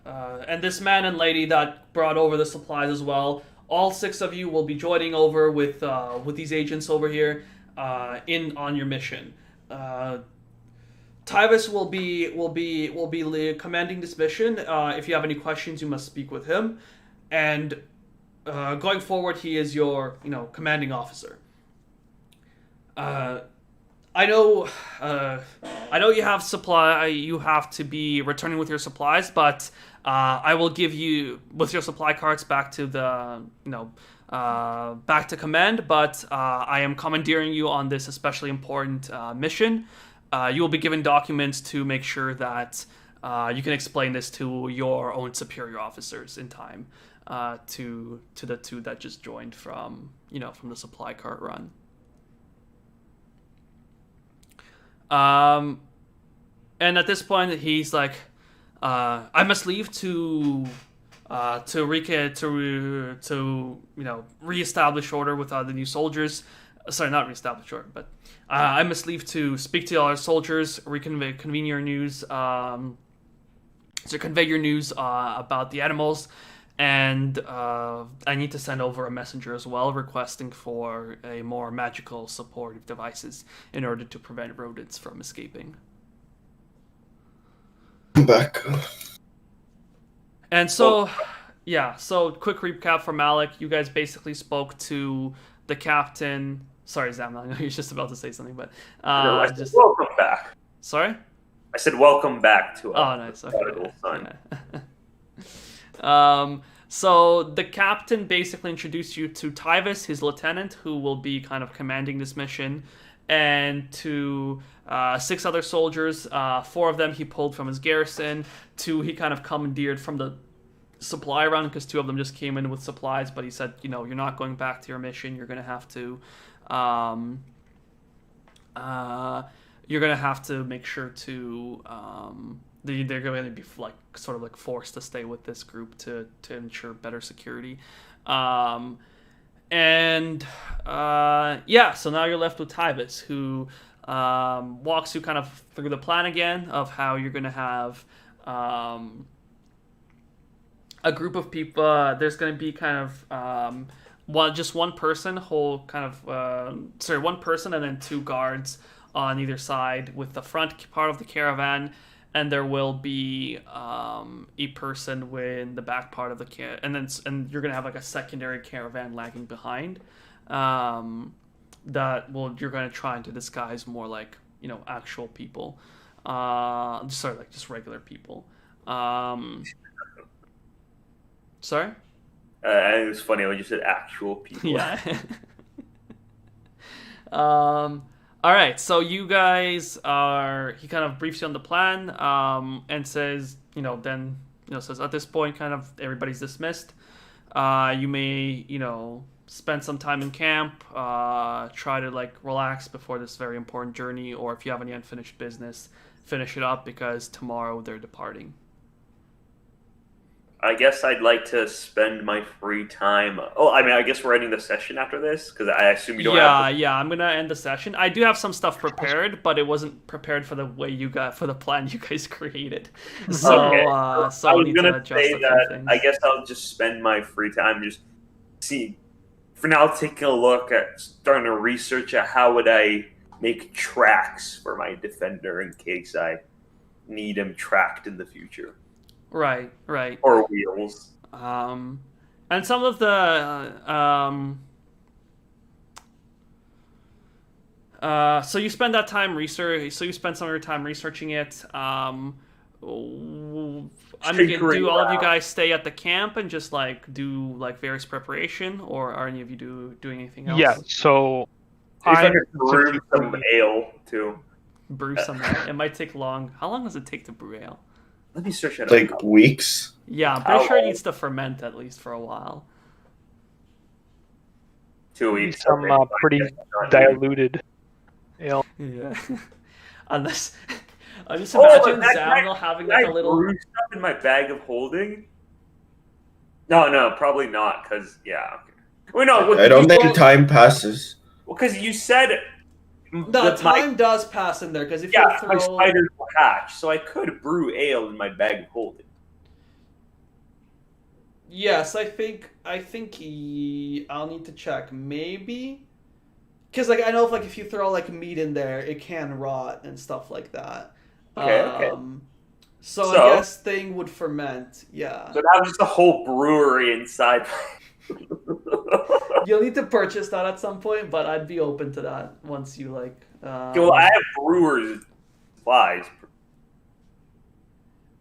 and this man and lady that brought over the supplies as well. All 6 of you will be joining over with these agents over here on your mission. Tyvis will be commanding this mission. If you have any questions, you must speak with him. And going forward, he is your commanding officer. I know you have supply. You have to be returning with your supplies, but I will give you with your supply carts back to the back to command. But I am commandeering you on this especially important mission. You will be given documents to make sure that you can explain this to your own superior officers in time. To the 2 that just joined from the supply cart run. And at this point, he's like, I must leave to reestablish order with the new soldiers. Sorry, not reestablish order, but I must leave to speak to all our soldiers, convey your news, to convey your news about the animals. And I need to send over a messenger as well, requesting for a more magical supportive devices in order to prevent rodents from escaping. I'm back. And so, so quick recap for Malik. You guys basically spoke to the captain. Sorry, Zam, I know you're just about to say something, but I said, welcome back. Sorry? I said welcome back to Oh, nice. Okay. Son. Yeah. So the captain basically introduced you to Tyvis, his lieutenant, who will be kind of commanding this mission, and to 6 other soldiers. 4 of them he pulled from his garrison. 2 he kind of commandeered from the supply run because 2 of them just came in with supplies. But he said, you're not going back to your mission. You're gonna have to. You're gonna have to make sure to. They're going to be sort of forced to stay with this group to ensure better security. So now you're left with Tyvis, who walks you kind of through the plan again of how you're going to have a group of people. There's going to be kind of one person one person and then 2 guards on either side with the front part of the caravan. And there will be a person in the back part of the and you're gonna have like a secondary caravan lagging behind. You're gonna try to disguise more like actual people, just regular people. Sorry. It was funny when you said actual people. Yeah. All right, so you guys he kind of briefs you on the plan, and says, says at this point, kind of everybody's dismissed. You may, spend some time in camp, try to relax before this very important journey, or if you have any unfinished business, finish it up because tomorrow they're departing. I guess I'd like to spend my free time. Oh, I guess we're ending the session after this because I assume you don't have. Yeah, I'm gonna end the session. I do have some stuff prepared, but it wasn't prepared for the way for the plan you guys created. So, okay. So I was gonna say that. I guess I'll just spend my free time just for now, taking a look at starting to research how would I make tracks for my defender in case I need them tracked in the future. Right. Or wheels. And some of the so you spend that time research. So you spend some of your time researching it. Do all of you guys stay at the camp and just like do like various preparation, or are any of you doing anything else? Yeah. So If I I'm could brew some ale too. Brew some ale. It might take long. How long does it take to brew ale? Let me search it Like up. weeks. Yeah, I'm pretty sure it needs to ferment at least for a while. 2 weeks. some okay. pretty Not diluted ale. Yeah. Unless I just Oh, imagine that Zamnil having like a little. brew stuff in my bag of holding. No, probably not. Cause yeah. Okay. Well, no. I don't think time passes. Well, because you said No, time does pass in there because if my you throw. spiders will hatch, so I could brew ale in my bag of holding. Yes, I think I'll need to check. Maybe because like I know if you throw like meat in there, it can rot and stuff like that. Okay. So I guess thing would ferment. Yeah. So that was just a whole brewery inside. You'll need to purchase that at some point, but I'd be open to that once you like. Well, I have brewers' supplies.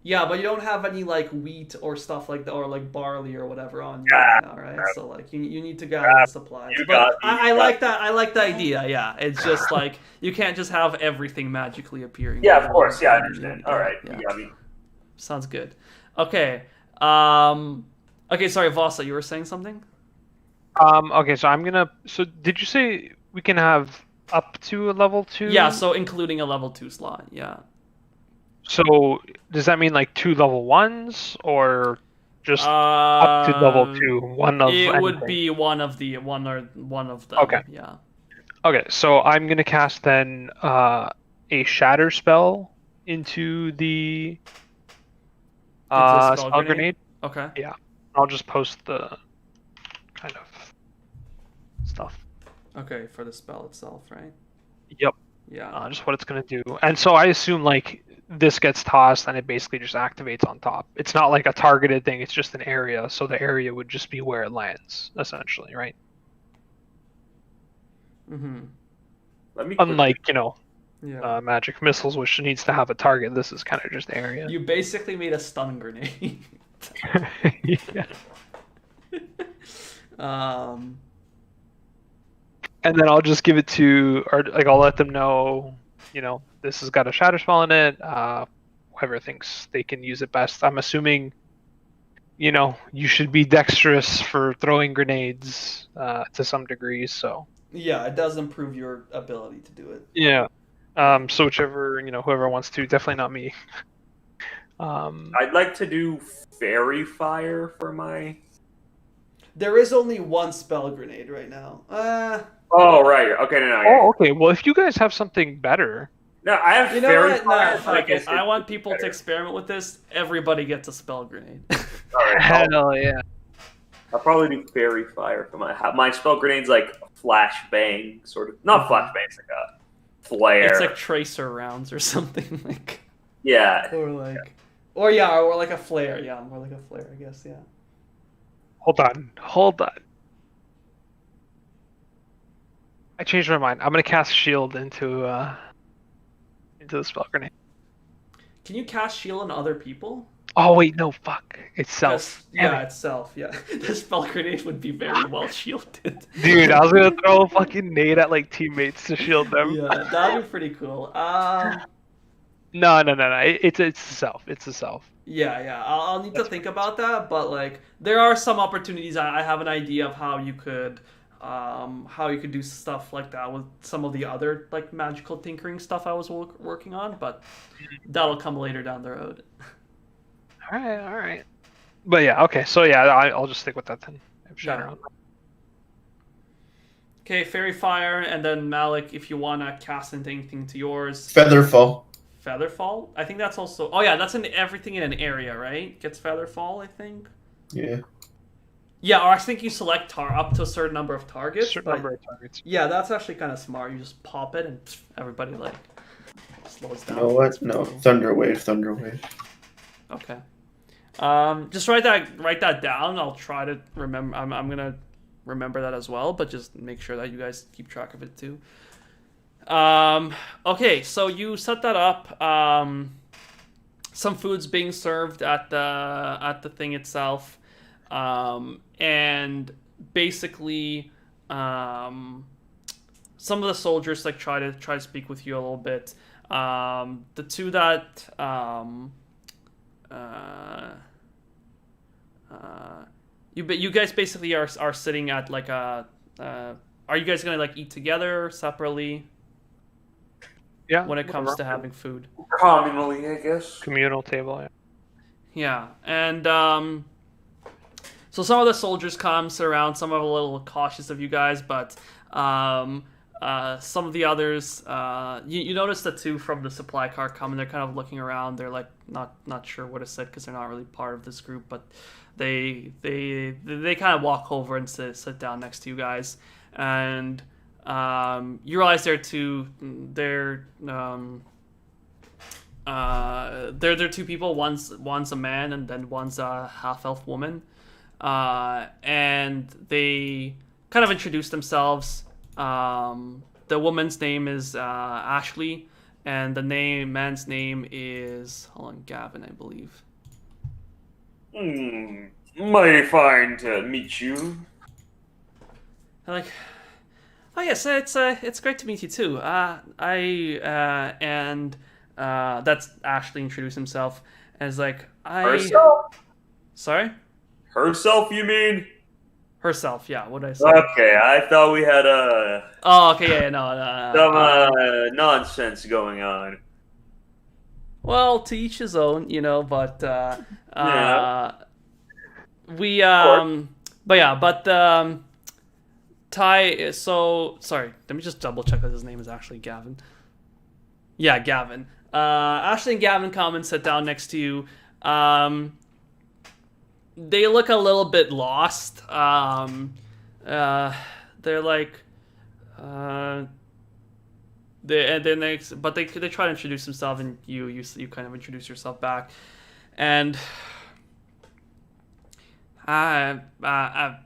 Yeah, but you don't have any like wheat or stuff like that, or like barley or whatever on you Yeah. right now, right? So like you need to gather the supplies. But I like that. I like the idea. Yeah, it's just like you can't just have everything magically appearing. Yeah, of course. Yeah, I understand. All right. Yeah. Yeah, I mean, Sounds good. Okay. Okay. Sorry, Vasa, you were saying something? Okay, so I'm gonna. So did you say we can have up to a level 2? Yeah. So including a level 2 slot. Yeah. So does that mean like 2 level 1s or just up to level 2? One of it would anything? be one of them. Okay. Yeah. Okay, so I'm gonna cast then a shatter spell into the spell grenade. Okay. Yeah, I'll just post the kind of stuff. Okay, for the spell itself, right? Yep. Yeah. Just what it's gonna do. And so I assume like this gets tossed and it basically just activates on top. It's not like a targeted thing, it's just an area, so the area would just be where it lands, essentially, right? Mm-hmm. let me. Unlike, Yeah. magic missiles, which needs to have a target, this is kind of just area. You basically made a stun grenade. Yeah. And then I'll just give it to, or like I'll let them know, this has got a shatter spell in it. Whoever thinks they can use it best. I'm assuming, you should be dexterous for throwing grenades to some degree. So Yeah, it does improve your ability to do it. yeah. So whichever, whoever wants to, definitely not me. I'd like to do fairy fire for my. There is only one spell grenade right now. Oh right. Okay. No. Oh, okay. Well, if you guys have something better. No, I have You know fairy what? fire. No, but I fuck guess it. I it's want people to better. experiment with this. Everybody gets a spell grenade. All right. Hell yeah. I'll probably do fairy fire for my spell grenade's like a flash bang sort of. Not flash bang. It's like a flare. It's like tracer rounds or something like. Yeah. Or like. Or yeah, or like a flare. Yeah, more like a flare, I guess. Yeah. Hold on. I changed my mind. I'm gonna cast shield into the spell grenade. Can you cast shield on other people? Oh wait, no, fuck. It's self. Yeah, it's self. Yeah, the spell grenade would be very well shielded. Dude, I was gonna throw a fucking nade at like teammates to shield them. Yeah, that'd be pretty cool. No. It's a self. It's a self. Yeah. I'll need to think about that, but like there are some opportunities. I have an idea of how you could do stuff like that with some of the other like magical tinkering stuff I was working on, but that'll come later down the road. All right. But yeah, okay. So yeah, I'll just stick with that then. Shatter on. Okay, fairy fire, and then Malik, if you wanna cast anything to yours. Featherfall. Featherfall? I think that's also. Oh yeah, that's in everything in an area, right? Gets Featherfall, I think. Yeah. Yeah, or I think you select up to a certain number of targets. Certain number of targets. Yeah, that's actually kind of smart. You just pop it, and everybody like slows down. You know what? No, Thunderwave. Okay. Just write that down. I'll try to remember. I'm gonna remember that as well, but just make sure that you guys keep track of it too. Okay, so you set that up. Some food's being served at the thing itself, and basically, some of the soldiers like try to speak with you a little bit. The two that you guys basically are sitting at like a. Are you guys gonna like eat together separately? Yeah. When it comes to having food. Communally, I guess. Communal table. Yeah. Yeah, and so some of the soldiers come, sit around. Some are a little cautious of you guys, but some of the others, you notice the two from the supply car come, and they're kind of looking around. They're like not sure what to say because they're not really part of this group, but they kind of walk over and sit down next to you guys, and you realize they're two people. One's a man, and then one's a half-elf woman, and they kind of introduce themselves. The woman's name is Ashley, and the man's name is Gavin, I believe. Mighty fine to meet you. Like, oh yes, it's great to meet you too. That's Ashley introduced himself as like Herself? Sorry? Herself, you mean? Herself, yeah. What did I say? Okay, I thought we had Oh, okay, yeah, no. some nonsense going on. Well, to each his own, but Yeah. Ty. So sorry. Let me just double check that his name is actually Gavin. Yeah, Gavin. Ashley and Gavin come and sit down next to you. They look a little bit lost. They're like, but they try to introduce themselves, and you kind of introduce yourself back, and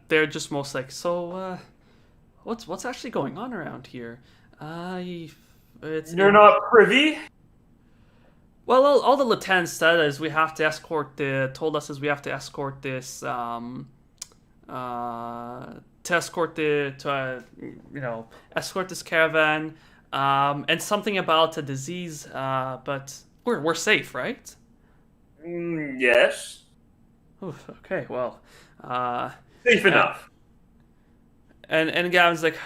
they're just most like, so what's actually going on around here? You're not privy? Well, all the lieutenants said is we have to escort told us is we have to escort this escort this caravan, and something about a disease, but we're safe, right? Yes. Oof, okay, well, Safe enough. And Gavin's like,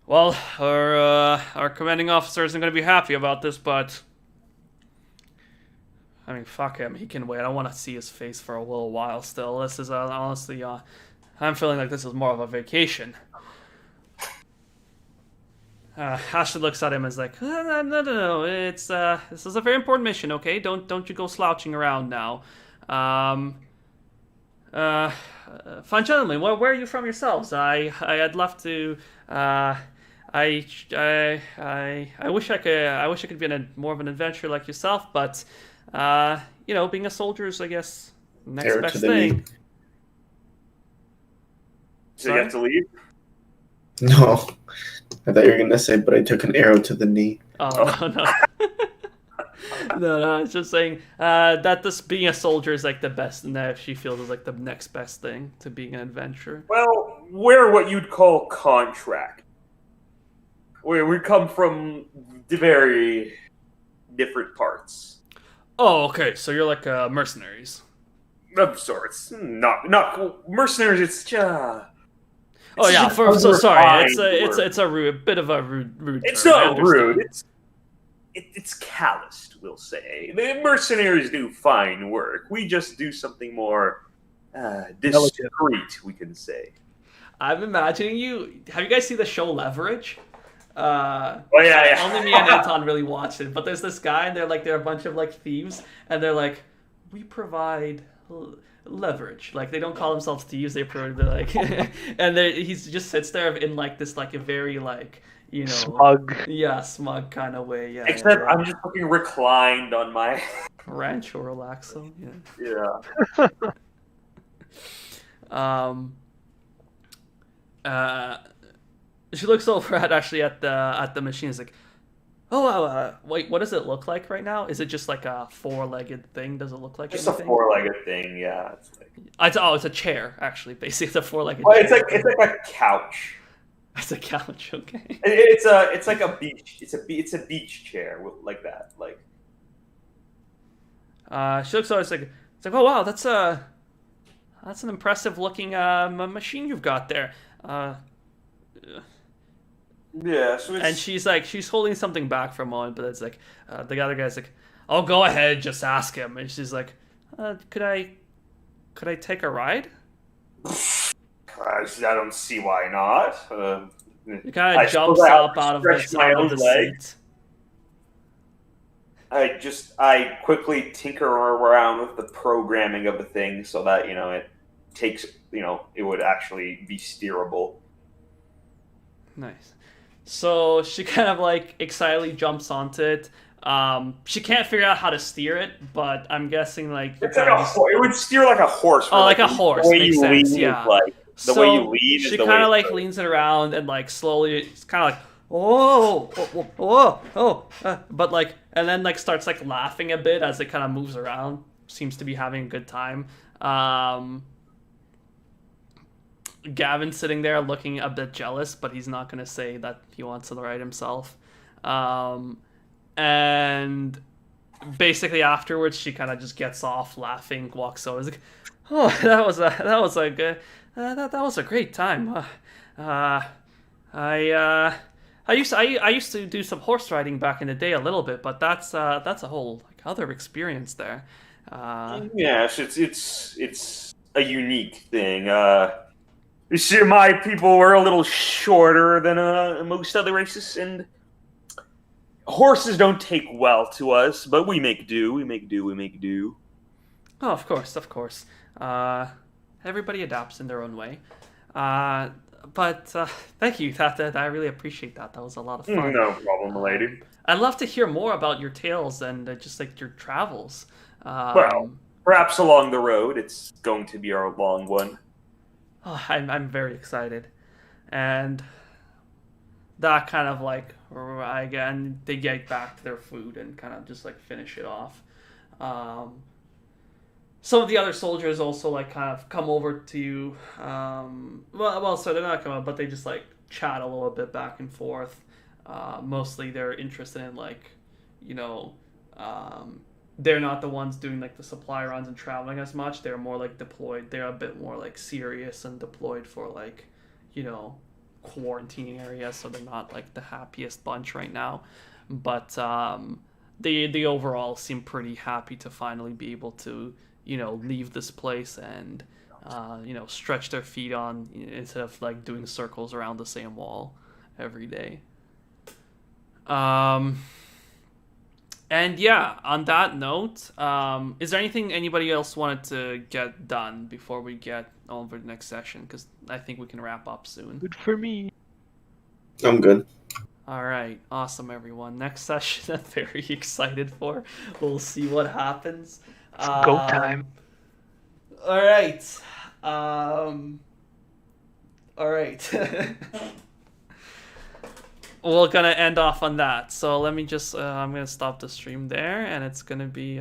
well, our commanding officer isn't going to be happy about this, but I mean, fuck him. He can wait. I don't want to see his face for a little while still. This is honestly, I'm feeling like this is more of a vacation. Ashley looks at him and is like, no. It's this is a very important mission. Okay, don't you go slouching around now. Fine gentlemen, where are you from yourselves? I'd love to. I wish I could be more of an adventurer like yourself, but being a soldier is, I guess, next Arrow best to the thing. knee. So you have to leave? No, I thought you were gonna say, but I took an arrow to the knee. Oh no. No, it's just saying that this being a soldier is like the best, and that she feels is like the next best thing to being an adventurer. Well, we're what you'd call contract. We come from very different parts. Oh, okay. So you're like mercenaries. Of sorts. Not mercenaries, it's just... Oh yeah, just sorry. refined It's a bit of a rude. It's term, I not rude. understand. It's calloused, we'll say. The mercenaries do fine work. We just do something more discreet, we can say. I'm imagining you. Have you guys seen the show Leverage? Oh yeah. Only me and Anton really watched it. But there's this guy, and they're a bunch of like thieves, and they're like, we provide leverage. Like, they don't call themselves thieves. They're like, and he just sits there in like this like a very like you know, Smug. yeah, smug kind of way. Yeah. Except yeah. I'm just fucking reclined on my. Rancho Relaxo. Yeah. Yeah. She looks over at the machine. Is like, oh, wait, what does it look like right now? Is it just like a four-legged thing? Does it look like Just anything? a four-legged thing, yeah. It's like, It's a chair actually. Basically, it's a four-legged. well, chair. it's like a couch. It's a couch. Okay. It's like a beach. It's a beach chair like that. Like. She looks over. It's like, oh wow, that's an impressive looking machine you've got there. Yeah, so it's... And she's holding something back for a moment, but it's like the other guy's like, "Oh, go ahead, just ask him." And she's like, "Could I take a ride?" I don't see why not. He kind of jumps up out of the seat. I quickly tinker around with the programming of the thing so that it takes it would actually be steerable. Nice. So she kind of like excitedly jumps onto it. She can't figure out how to steer it, but I'm guessing like it's like it would steer like a horse. Oh, like a horse. Makes sense. Yeah. The way you lead. She kind of like leans it around and like slowly. It's kind of like but like, and then like starts like laughing a bit as it kind of moves around. Seems to be having a good time. Gavin's sitting there looking a bit jealous, but he's not going to say that he wants to ride himself. And basically afterwards, she kind of just gets off laughing, walks over. Is like, "Oh, that was a good, that was a great time. I used to do some horse riding back in the day a little bit, but that's a whole like other experience there." Yes, it's a unique thing. You see, my people were a little shorter than most other races, and horses don't take well to us, but we make do. We make do. Oh, of course. Everybody adapts in their own way. But thank you. That I really appreciate that. That was a lot of fun. No problem, lady. I'd love to hear more about your tales and just like your travels. Well, perhaps along the road. It's going to be our long one. Oh, I'm very excited, and that kind of like again they get back to their food and kind of just like finish it off. Some of the other soldiers also like kind of come over to you. So they're not coming, but they just like chat a little bit back and forth. Mostly they're interested in like, they're not the ones doing like the supply runs and traveling as much. They're more like deployed. They're a bit more like serious and deployed for like, quarantining areas. So they're not like the happiest bunch right now. But they overall seem pretty happy to finally be able to, leave this place and, stretch their feet on instead of like doing circles around the same wall every day. And yeah, on that note, is there anything anybody else wanted to get done before we get over the next session? Because I think we can wrap up soon. Good for me. I'm good. All right, awesome, everyone. Next session, I'm very excited for. We'll see what happens. It's go time. All right. All right. We're gonna end off on that. So let me just, I'm gonna stop the stream there, and it's gonna be